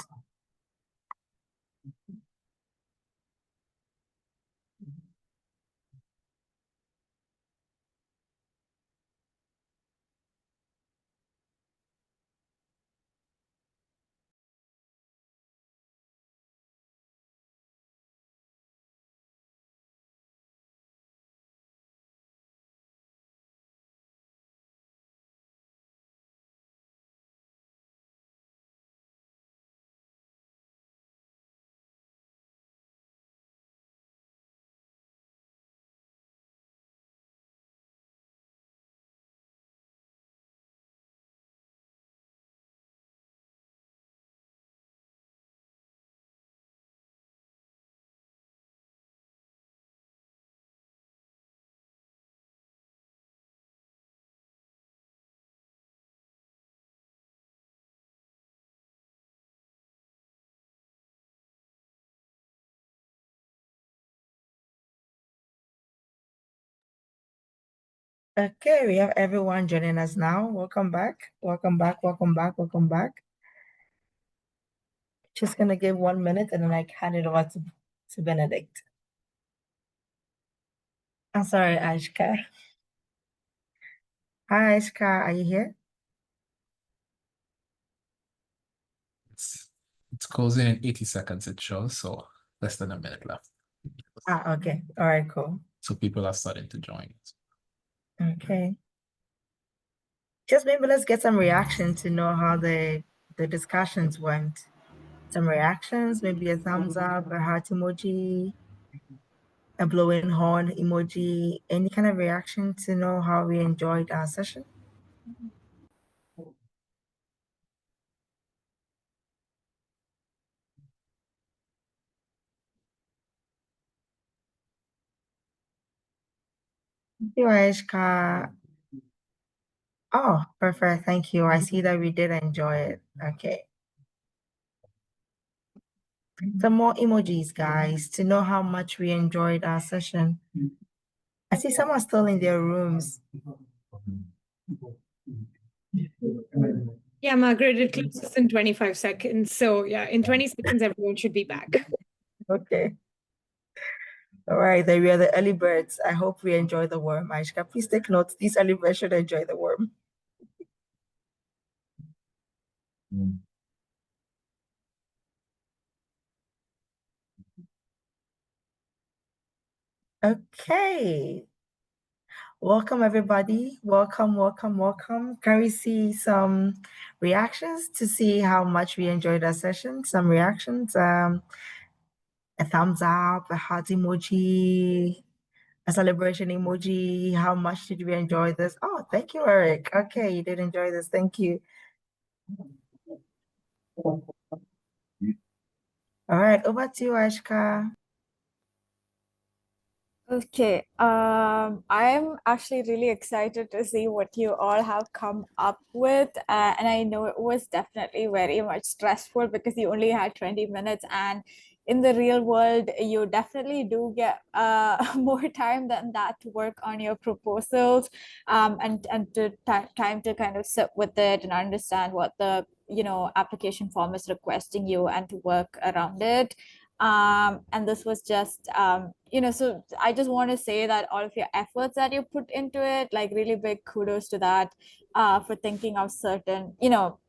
Okay, we have everyone joining us now. Welcome back. Welcome back. Welcome back. Welcome back. Just gonna give 1 minute and then I hand it over to Benedict. I'm sorry, Ashka. Hi, Ashka. Are you here? It's closing in 80 seconds, it shows, so less than a minute left. Okay. All right, cool. So people are starting to join. Okay. Just maybe let's get some reaction to know how the discussions went. Some reactions, maybe a thumbs up, a heart emoji, a blowing horn emoji, any kind of reaction to know how we enjoyed our session. Thank you, Aishka. Oh, perfect. Thank you. I see that we did enjoy it. Okay. Some more emojis, guys, to know how much we enjoyed our session. I see someone still in their rooms. Yeah, Margaret, it closes in 25 seconds. So yeah, in 20 seconds, everyone should be back. Okay. All right, then we are the early birds. I hope we enjoy the worm. Aishka, please take note. These early birds should enjoy the worm. Okay. Welcome, everybody. Welcome, welcome, welcome. Can we see some reactions to see how much we enjoyed our session? Some reactions. A thumbs up, a heart emoji, a celebration emoji. How much did we enjoy this? Oh, thank you, Eric. Okay, you did enjoy this. Thank you. All right, over to you, Ashka. Okay, I'm actually really excited to see what you all have come up with. And I know it was definitely very much stressful because you only had 20 minutes, and in the real world, you definitely do get more time than that to work on your proposals, and to time to kind of sit with it and understand what the application form is requesting you and to work around it. And this was just so I just want to say that all of your efforts that you put into it, like really big kudos to that, for thinking of certain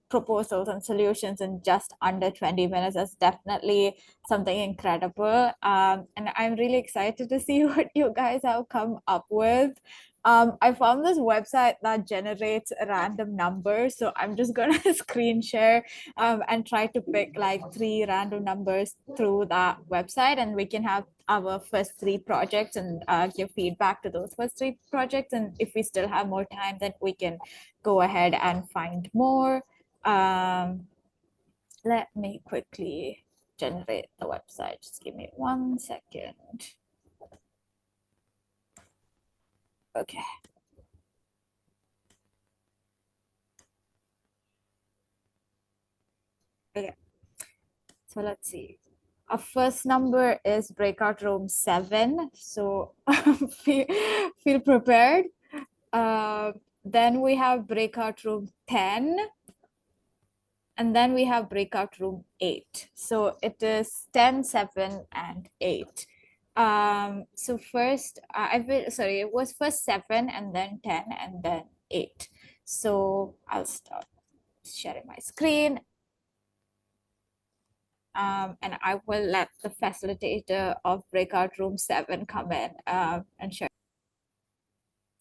proposals and solutions in just under 20 minutes. That's definitely something incredible, and I'm really excited to see what you guys have come up with. I found this website that generates random numbers, so I'm just gonna screen share and try to pick like 3 random numbers through that website, and we can have our first 3 projects and give feedback to those first 3 projects. And if we still have more time, then we can go ahead and find more. Let me quickly generate the website. Just give me 1 second. Okay. Okay. So let's see. Our first number is breakout room 7. So feel prepared. Then we have breakout room 10. And then we have breakout room 8. So it is 10, 7, and 8. So first, it was first 7 and then 10 and then 8. So I'll start sharing my screen. And I will let the facilitator of breakout room 7 come in and share.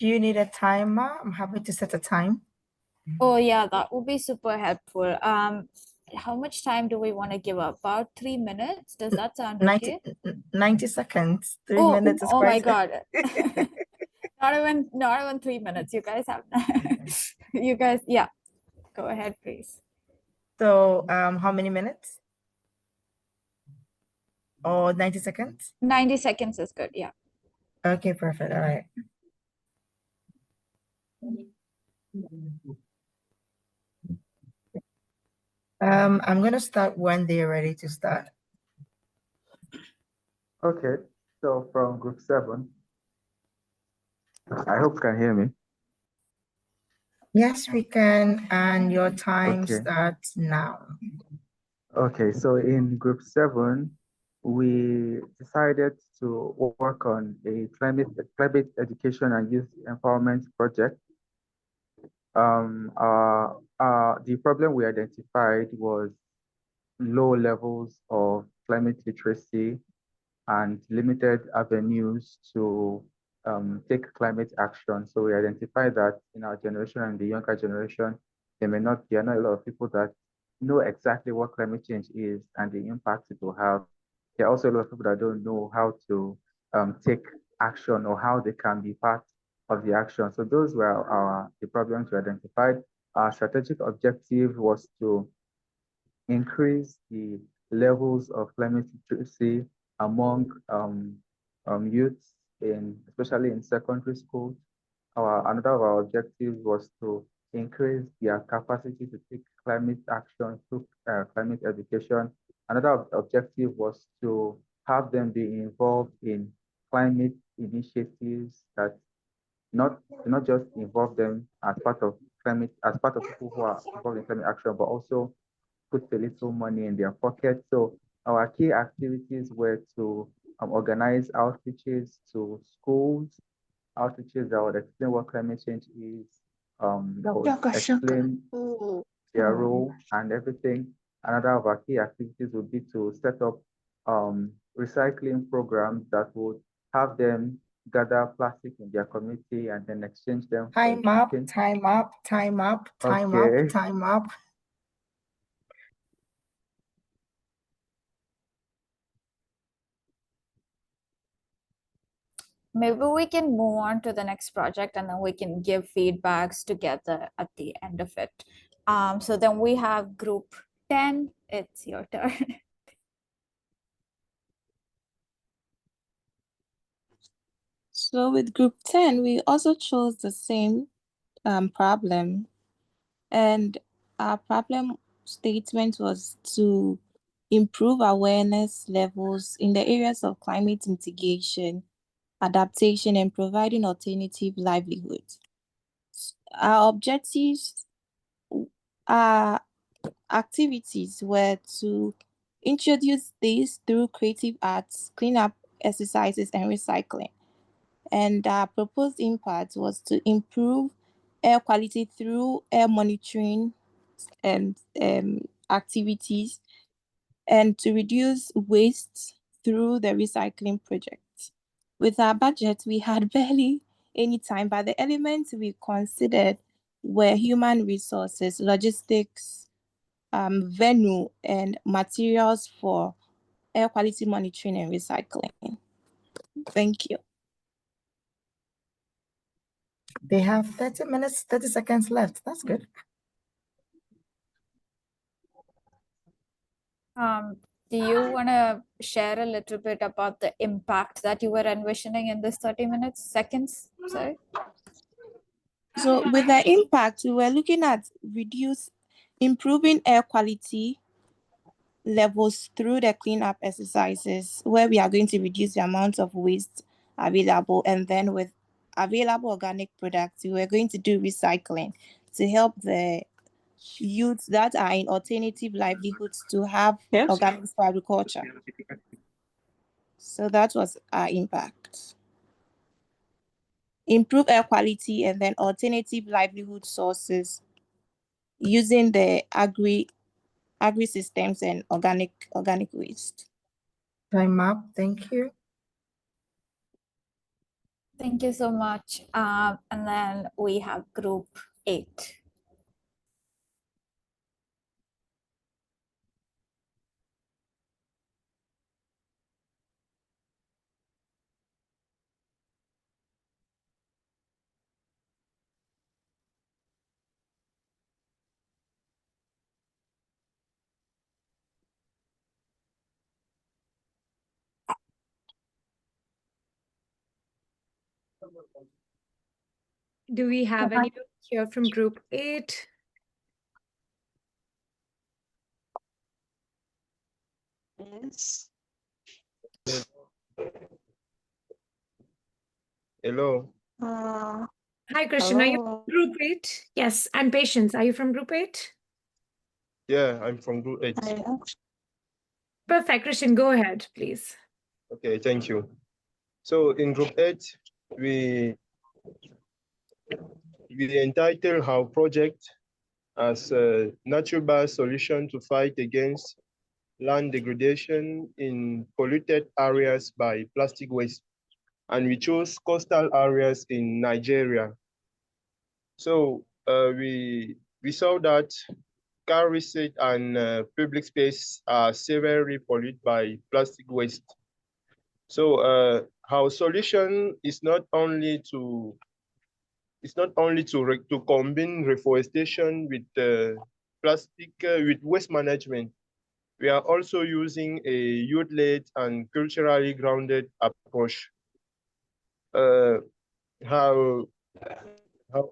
Do you need a timer? I'm happy to set a time. Oh yeah, that would be super helpful. How much time do we want to give up? About 3 minutes? Does that sound 90, okay? 90 seconds. 3 Oh, minutes is oh my quite. God. Not even 3 minutes. You guys have you guys, yeah. Go ahead, please. So how many minutes? Or 90 seconds? 90 seconds is good, yeah. Okay, perfect. All right. I'm gonna start when they're ready to start. Okay, so from group 7, I hope you can hear me. Yes, we can, and your time Okay. starts now. Okay, so in group 7, we decided to work on a climate education and youth empowerment project. The problem we identified was low levels of climate literacy and limited avenues to take climate action. So we identified that in our generation and the younger generation, there are not a lot of people that know exactly what climate change is and the impact it will have. There are also a lot of people that don't know how to take action or how they can be part of the action. So those were the problems we identified. Our strategic objective was to increase the levels of climate literacy among youths, especially in secondary schools. Another of our objectives was to increase their capacity to take climate action through climate education. Another objective was to have them be involved in climate initiatives that not just involve them as part of people who are involved in climate action, but also put a little money in their pocket. So our key activities were to organize outreaches to schools, outreaches that would explain what climate change is, that would explain their role and everything. Another of our key activities would be to set up recycling programs that would have them gather plastic in their community and then exchange them for Time up, chicken. time up, time up, time up, Okay. time up. Maybe we can move on to the next project and then we can give feedbacks together at the end of it. So then we have group 10. It's your turn. So with group 10, we also chose the same problem. And our problem statement was to improve awareness levels in the areas of climate mitigation, adaptation, and providing alternative livelihoods. Our objectives, our activities were to introduce this through creative arts, cleanup exercises, and recycling. And our proposed impact was to improve air quality through air monitoring and activities, and to reduce waste through the recycling project. With our budget, we had barely any time, but the elements we considered were human resources, logistics, venue, and materials for air quality monitoring and recycling. Thank you. They have 30 minutes, 30 seconds left. That's good. Do you want to share a little bit about the impact that you were envisioning in this 30 seconds? Sorry. So with the impact, we were looking at improving air quality levels through the cleanup exercises, where we are going to reduce the amount of waste available, and then with available organic products, we were going to do recycling to help the youths that are in alternative livelihoods to have organic for agriculture. So that was our impact. Improve air quality and then alternative livelihood sources using the agri systems and organic waste. Time up. Thank you. Thank you so much. And then we have group 8. Do we have anyone here from group 8? Yes. Hello. Hi, Christian. Are you Hello. from Group 8? Yes. And Patience, are you from Group 8? Yeah, I'm from Group 8. I am. Perfect. Christian, go ahead, please. Okay, thank you. So in Group 8, we entitle our project as a natural-based solution to fight against land degradation in polluted areas by plastic waste. And we chose coastal areas in Nigeria. So we saw that car research and public space are severely polluted by plastic waste. So our solution is not only to to combine reforestation with with waste management. We are also using a youth-led and culturally grounded approach. How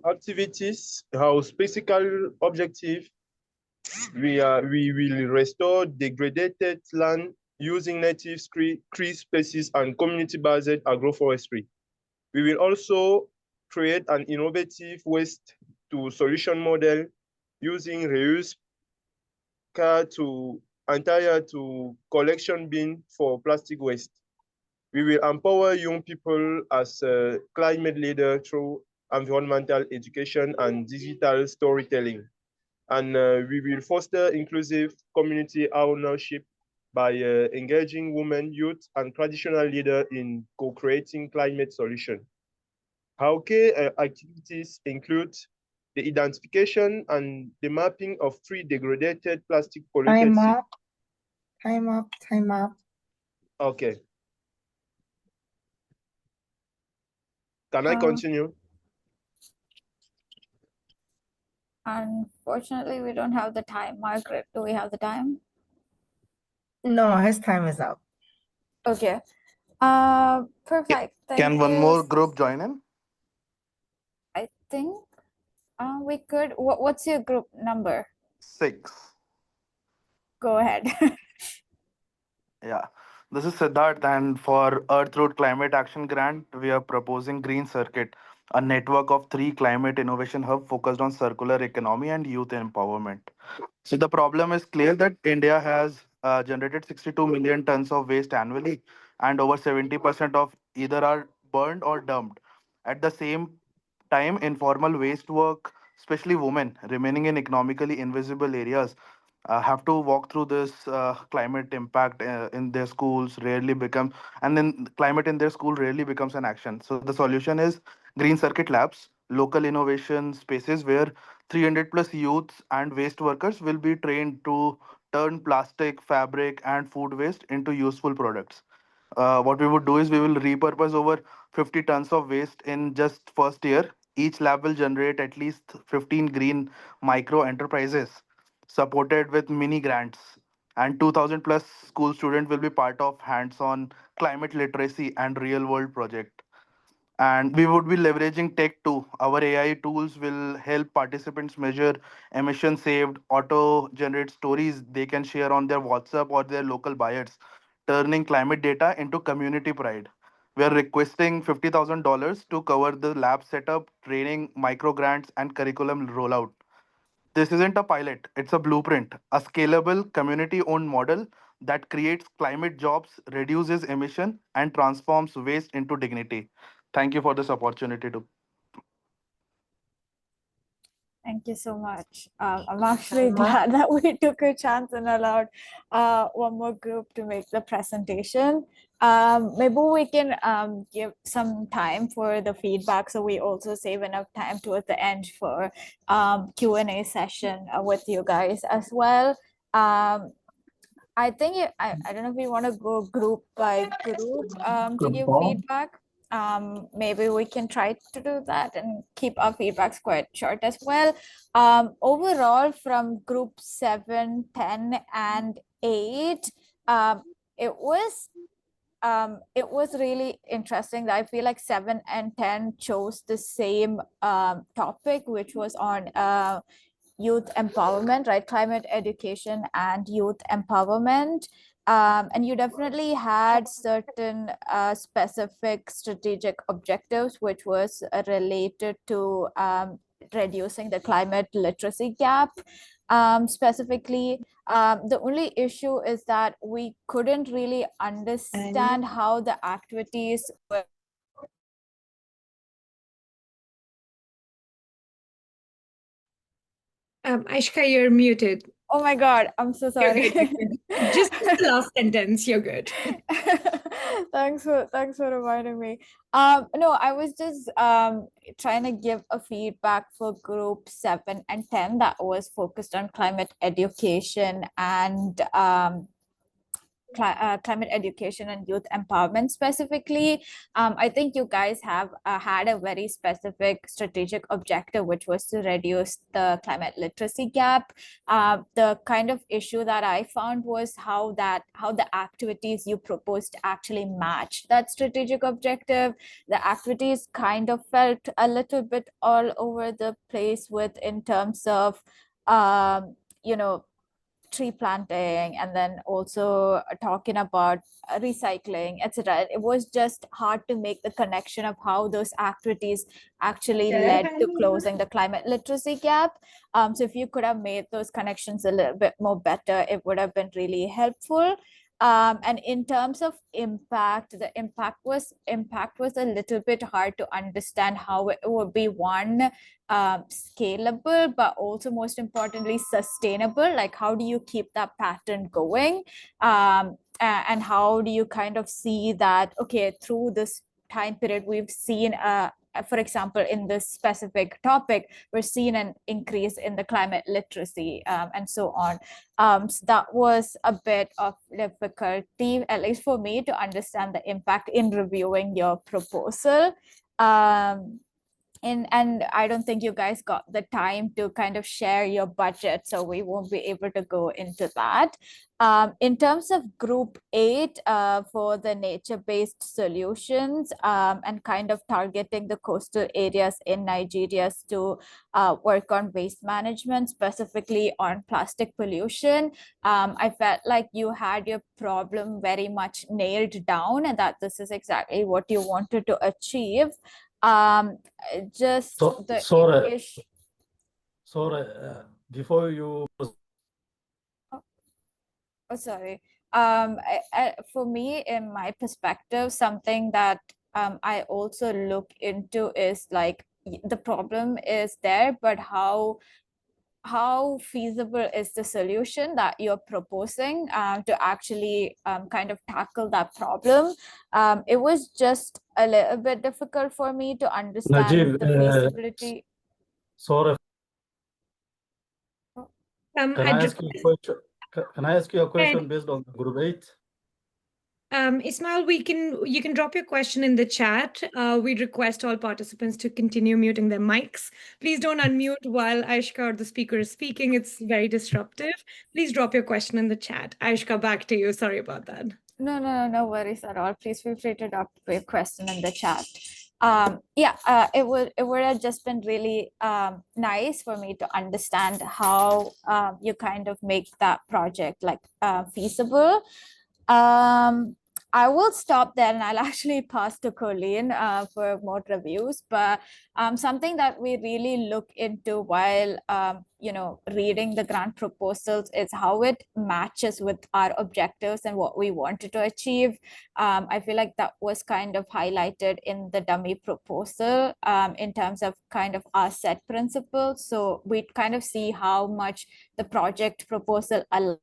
activities, how physical objective, we will restore degraded land using native tree species and community-based agroforestry. We will also create an innovative waste to solution model using reuse car to entire to collection bin for plastic waste. We will empower young people as a climate leader through environmental education and digital storytelling. And we will foster inclusive community ownership by engaging women, youth, and traditional leaders in co-creating climate solutions. Our key activities include the identification and the mapping of 3 degraded plastic polluted Time up. Time up. Time up. Okay. Can I continue? Unfortunately, we don't have the time. Margaret, do we have the time? No, his time is up. Okay. Perfect. Thank Can one you. more group join in? I think we could. What's your group number? 6. Go ahead. Yeah. This is Siddharth, and for Earth Root Climate Action Grant, we are proposing Green Circuit, a network of 3 climate innovation hubs focused on circular economy and youth empowerment. So the problem is clear that India has generated 62 million tons of waste annually, and over 70% of either are burned or dumped. At the same time, informal waste work, especially women remaining in economically invisible areas, have to walk through this climate impact in their schools rarely become, and then climate in their school rarely becomes an action. So the solution is green circuit labs, local innovation spaces where 300 plus youths and waste workers will be trained to turn plastic, fabric, and food waste into useful products. What we would do is we will repurpose over 50 tons of waste in just first year. Each lab will generate at least 15 green micro enterprises supported with mini grants, and 2000 plus school students will be part of hands-on climate literacy and real world project. And we would be leveraging tech too. Our AI tools will help participants measure emissions saved, auto generate stories they can share on their WhatsApp or their local buyers, turning climate data into community pride. We are requesting $50,000 to cover the lab setup, training, micro grants, and curriculum rollout. This isn't a pilot, it's a blueprint, a scalable, community owned model that creates climate jobs, reduces emission, and transforms waste into dignity. Thank you for this opportunity to. Thank you so much. I'm actually glad that we took a chance and allowed one more group to make the presentation. Maybe we can give some time for the feedback, so we also save enough time towards the end for Q&A session with you guys as well. I think I don't know if we want to go group by group to give feedback. Maybe we can try to do that and keep our feedbacks quite short as well. Overall, from group 7, 10, and 8, it was really interesting that I feel like 7 and 10 chose the same topic, which was on youth empowerment, right? Climate education and youth empowerment. And you definitely had certain specific strategic objectives, which was related to reducing the climate literacy gap. Specifically, the only issue is that we couldn't really understand how the activities were. Aishka, you're muted. Oh my God, I'm so sorry. You're good. Just the last sentence, you're good. Thanks for reminding me. No, I was just trying to give a feedback for group 7 and 10 that was focused on climate education and climate education and youth empowerment specifically. I think you guys have had a very specific strategic objective, which was to reduce the climate literacy gap. The kind of issue that I found was how the activities you proposed actually matched that strategic objective. The activities kind of felt a little bit all over the place with in terms of you know tree planting and then also talking about recycling, etc. It was just hard to make the connection of how those activities actually led to closing the climate literacy gap. So if you could have made those connections a little bit more better, it would have been really helpful. And in terms of impact, the impact was a little bit hard to understand how it would be one scalable, but also most importantly sustainable. Like, how do you keep that pattern going? And how do you kind of see that, okay, through this time period, we've seen for example, in this specific topic, we're seeing an increase in the climate literacy and so on. So that was a bit of difficulty, at least for me, to understand the impact in reviewing your proposal. And I don't think you guys got the time to kind of share your budget, so we won't be able to go into that. In terms of group 8 for the nature-based solutions and kind of targeting the coastal areas in Nigeria to work on waste management, specifically on plastic pollution, I felt like you had your problem very much nailed down and that this is exactly what you wanted to achieve. Just the sorry, issue. sorry. Before you, Oh, sorry. For me, in my perspective, something that I also look into is like the problem is there, but how feasible is the solution that you're proposing to actually kind of tackle that problem? It was just a little bit difficult for me to understand Najib, the feasibility. sorry. Can I I'd ask you a question? Can I ask you a question based on the group 8? Ismail, you can drop your question in the chat. We request all participants to continue muting their mics. Please don't unmute while Aishka or the speaker is speaking. It's very disruptive. Please drop your question in the chat. Aishka, back to you. Sorry about that. No worries at all. Please feel free to drop your question in the chat. It would have just been really nice for me to understand how you kind of make that project like feasible. I will stop there and I'll actually pass to Colleen for more reviews. But something that we really look into while reading the grant proposals is how it matches with our objectives and what we wanted to achieve. I feel like that was kind of highlighted in the dummy proposal in terms of kind of our set principles. So we kind of see how much the project proposal aligns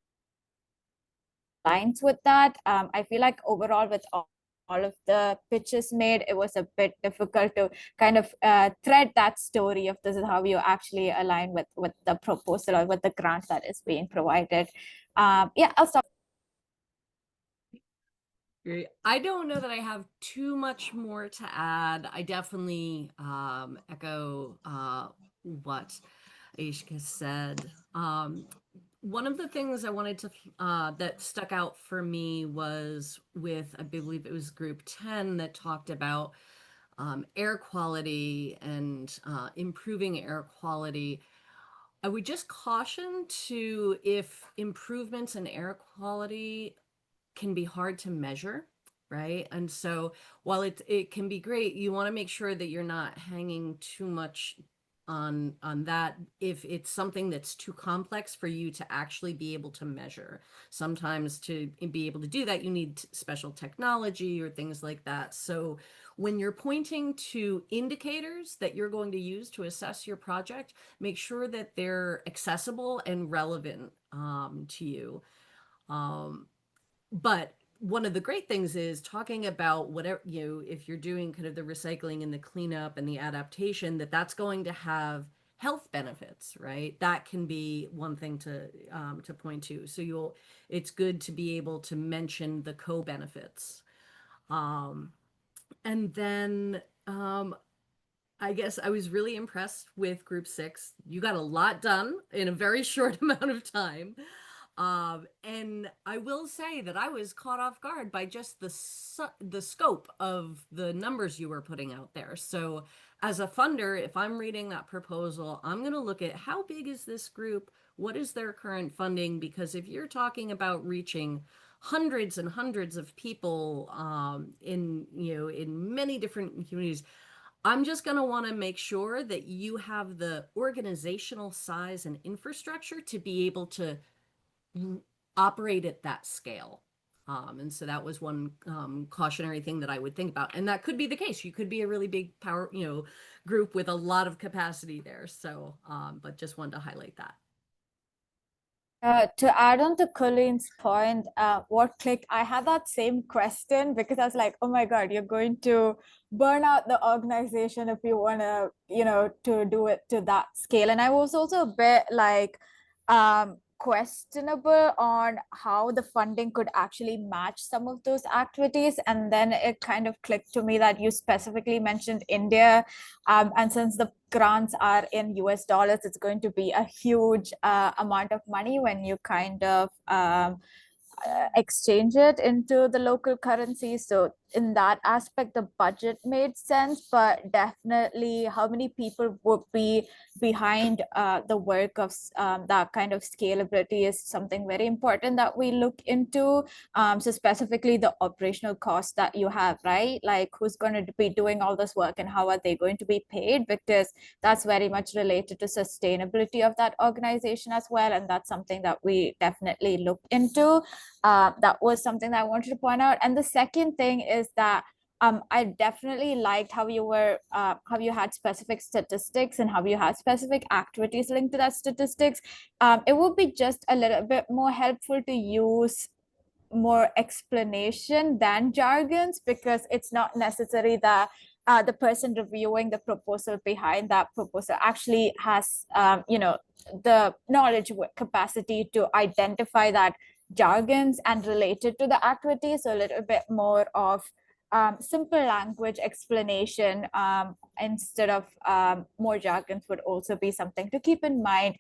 with that. I feel like overall with all of the pitches made, it was a bit difficult to kind of thread that story of this is how you actually align with the proposal or with the grant that is being provided. I'll stop. Great. I don't know that I have too much more to add. I definitely echo what Aishka said. One of the things I wanted to that stuck out for me was with, I believe it was group 10 that talked about air quality and improving air quality. I would just caution to if improvements in air quality can be hard to measure, right? And so while it can be great, you want to make sure that you're not hanging too much on that if it's something that's too complex for you to actually be able to measure. Sometimes to be able to do that, you need special technology or things like that. So when you're pointing to indicators that you're going to use to assess your project, make sure that they're accessible and relevant to you. But one of the great things is talking about whatever, if you're doing kind of the recycling and the cleanup and the adaptation, that's going to have health benefits, right? That can be one thing to point to. So it's good to be able to mention the co-benefits. And then I guess I was really impressed with group 6. You got a lot done in a very short amount of time. And I will say that I was caught off guard by just the scope of the numbers you were putting out there. So as a funder, if I'm reading that proposal, I'm going to look at how big is this group? What is their current funding? Because if you're talking about reaching hundreds and hundreds of people in many different communities, I'm just going to want to make sure that you have the organizational size and infrastructure to be able to operate at that scale. And so that was one cautionary thing that I would think about. And that could be the case. You could be a really big power, group with a lot of capacity there. So, but just wanted to highlight that. To add on to Colin's point, what clicked, I had that same question because I was like, oh my God, you're going to burn out the organization if you want to, to do it to that scale. And I was also a bit like, questionable on how the funding could actually match some of those activities. And then it kind of clicked to me that you specifically mentioned India. And since the grants are in US dollars, it's going to be a huge amount of money when you kind of exchange it into the local currency. So in that aspect, the budget made sense, but definitely how many people would be behind the work of that kind of scalability is something very important that we look into. So specifically the operational costs that you have, right? Like who's going to be doing all this work and how are they going to be paid? Because that's very much related to sustainability of that organization as well. And that's something that we definitely look into. That was something that I wanted to point out. And the second thing is that I definitely liked how you had specific statistics and how you had specific activities linked to that statistics. It would be just a little bit more helpful to use more explanation than jargons, because it's not necessary that the person reviewing the proposal behind that proposal actually has the knowledge capacity to identify that jargons and related to the activity. So a little bit more of simple language explanation instead of more jargons would also be something to keep in mind,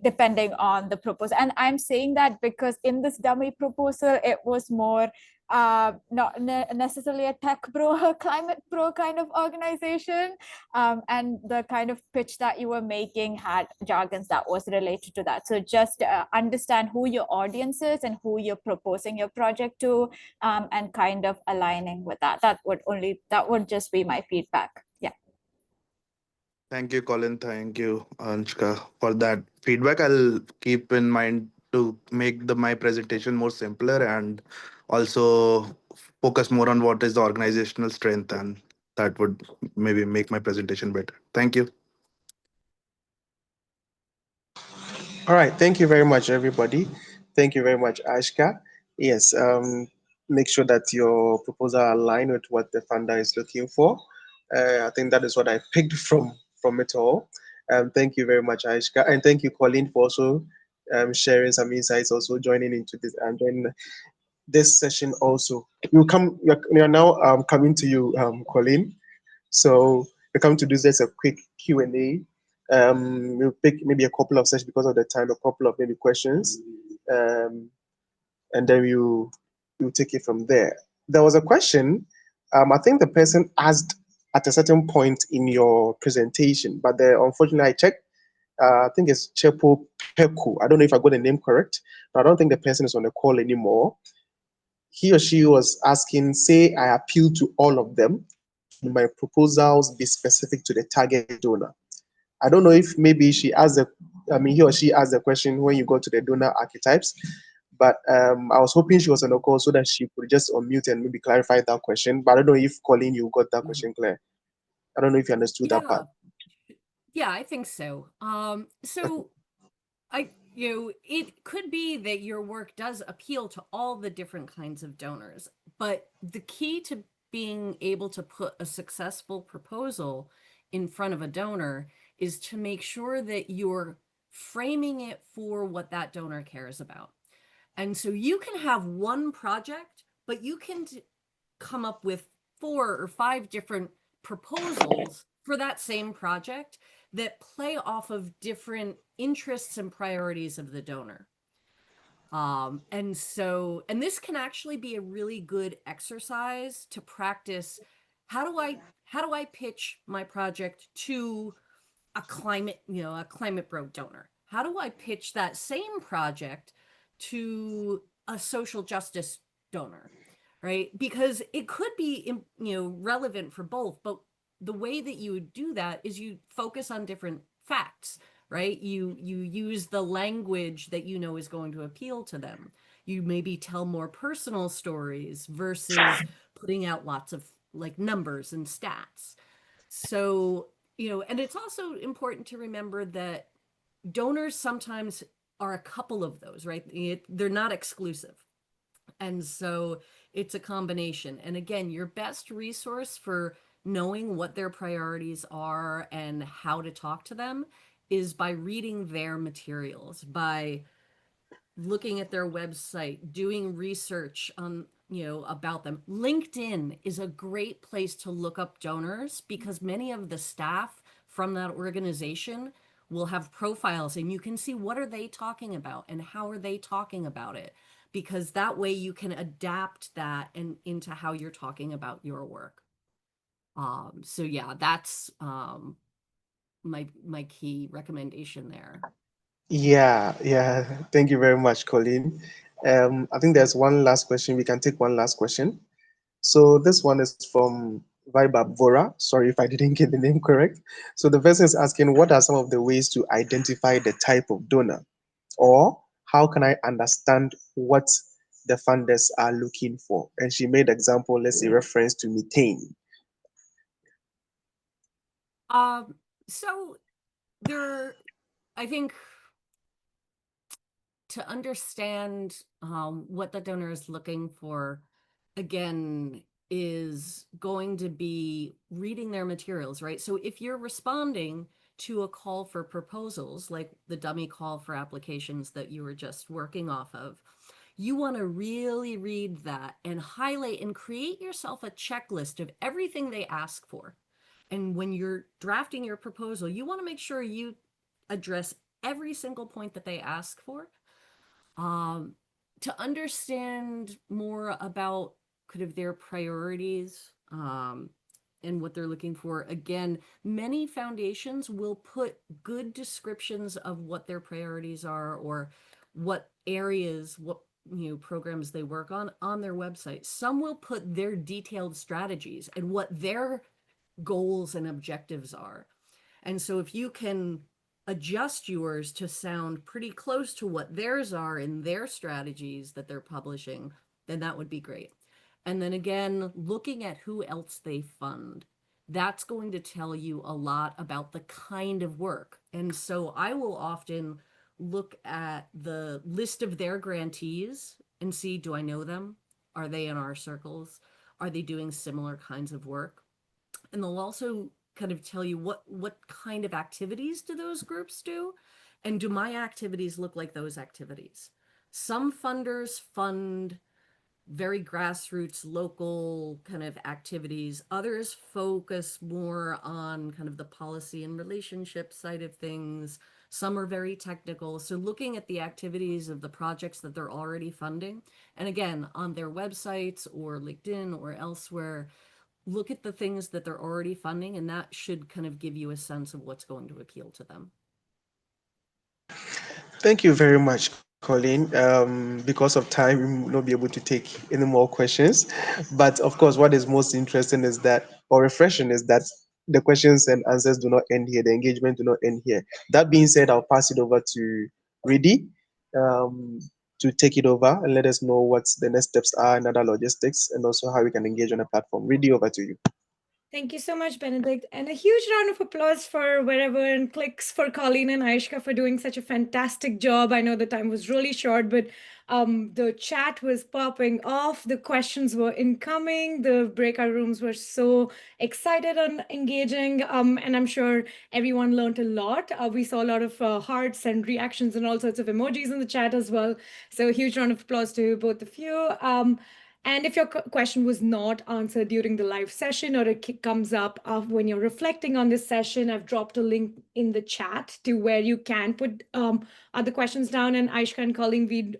depending on the proposal. And I'm saying that because in this dummy proposal, it was more not necessarily a tech pro, a climate pro kind of organization. And the kind of pitch that you were making had jargons that was related to that. So just understand who your audience is and who you're proposing your project to, and kind of aligning with that. That would just be my feedback. Yeah. Thank you, Colin. Thank you, Anshka, for that feedback. I'll keep in mind to make my presentation more simpler and also focus more on what is the organizational strength, and that would maybe make my presentation better. Thank you. All right, thank you very much, everybody. Thank you very much, Ashka. Yes, make sure that your proposal align with what the funder is looking for. I think that is what I picked from it all. Thank you very much, Ashka, and thank you, Colleen, for also sharing some insights, also joining into this and joining this session. Also, we are now coming to you, Colleen. So we come to do just a quick Q&A. We'll pick maybe a couple of sessions because of the time, a couple of maybe questions, and then you take it from there. There was a question. I think the person asked at a certain point in your presentation, but unfortunately I checked. I think it's Chepo Peku. I don't know if I got the name correct, but I don't think the person is on the call anymore. he or she was asking, say I appeal to all of them, should my proposals be specific to the target donor? I don't know if maybe she asked he or she asked the question when you go to the donor archetypes, but I was hoping she was on the call so that she could just unmute and maybe clarify that question. But I don't know if Colleen, you got that question clear. I don't know if you understood that part. Yeah, I think so. So it could be that your work does appeal to all the different kinds of donors, but the key to being able to put a successful proposal in front of a donor is to make sure that you're framing it for what that donor cares about. And so you can have one project, but you can come up with 4 or 5 different proposals for that same project that play off of different interests and priorities of the donor. And this can actually be a really good exercise to practice. How do I pitch my project to a climate bro donor? How do I pitch that same project to a social justice donor? Right? Because it could be, relevant for both, but the way that you would do that is you focus on different facts, right? You use the language that you know is going to appeal to them. You maybe tell more personal stories versus putting out lots of like numbers and stats. So, and it's also important to remember that donors sometimes are a couple of those, right? They're not exclusive. And so it's a combination. And again, your best resource for knowing what their priorities are and how to talk to them is by reading their materials, by looking at their website, doing research on, about them. LinkedIn is a great place to look up donors because many of the staff from that organization will have profiles and you can see what are they talking about and how are they talking about it, because that way you can adapt that and into how you're talking about your work. So yeah, that's my key recommendation there. Yeah. Thank you very much, Colleen. I think there's one last question. We can take one last question. So this one is from Vibab Vora. Sorry if I didn't get the name correct. So the person is asking, what are some of the ways to identify the type of donor? Or how can I understand what the funders are looking for? And she made example, let's say reference to methane. So I think to understand what the donor is looking for, again, is going to be reading their materials, right? So if you're responding to a call for proposals, like the dummy call for applications that you were just working off of, you want to really read that and highlight and create yourself a checklist of everything they ask for. And when you're drafting your proposal, you want to make sure you address every single point that they ask for. To understand more about kind of their priorities and what they're looking for. Again, many foundations will put good descriptions of what their priorities are or what areas, what programs they work on their website. Some will put their detailed strategies and what their goals and objectives are. And so if you can adjust yours to sound pretty close to what theirs are in their strategies that they're publishing, then that would be great. And then again, looking at who else they fund, that's going to tell you a lot about the kind of work. And so I will often look at the list of their grantees and see, do I know them? Are they in our circles? Are they doing similar kinds of work? And they'll also kind of tell you what kind of activities do those groups do, and do my activities look like those activities? Some funders fund very grassroots, local kind of activities. Others focus more on kind of the policy and relationship side of things. Some are very technical. So looking at the activities of the projects that they're already funding, and again, on their websites or LinkedIn or elsewhere, look at the things that they're already funding, and that should kind of give you a sense of what's going to appeal to them. Thank you very much, Colleen. Because of time, we will not be able to take any more questions. But of course, what is most interesting is that, or refreshing, is that the questions and answers do not end here. The engagement do not end here. That being said, I'll pass it over to Ridi to take it over and let us know what the next steps are and other logistics, and also how we can engage on the platform. Ridi, over to you. Thank you so much, Benedict. And a huge round of applause for wherever and clicks for Colleen and Aishka for doing such a fantastic job. I know the time was really short, but the chat was popping off. The questions were incoming. The breakout rooms were so excited and engaging. And I'm sure everyone learned a lot. We saw a lot of hearts and reactions and all sorts of emojis in the chat as well. So a huge round of applause to both of you. And if your question was not answered during the live session, or it comes up when you're reflecting on this session, I've dropped a link in the chat to where you can put other questions down. And Aishka and Colleen, we'd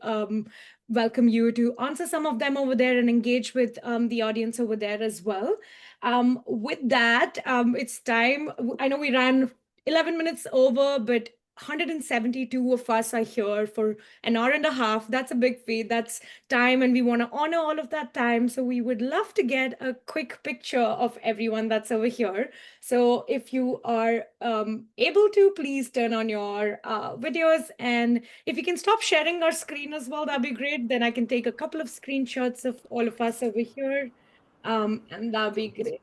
welcome you to answer some of them over there and engage with the audience over there as well. With that, it's time. I know we ran 11 minutes over, but 172 of us are here for an hour and a half. That's a big feat. That's time, and we want to honor all of that time. So we would love to get a quick picture of everyone that's over here. So if you are able to, please turn on your videos, and if you can stop sharing our screen as well, that'd be great. Then I can take a couple of screenshots of all of us over here, and that'd be great.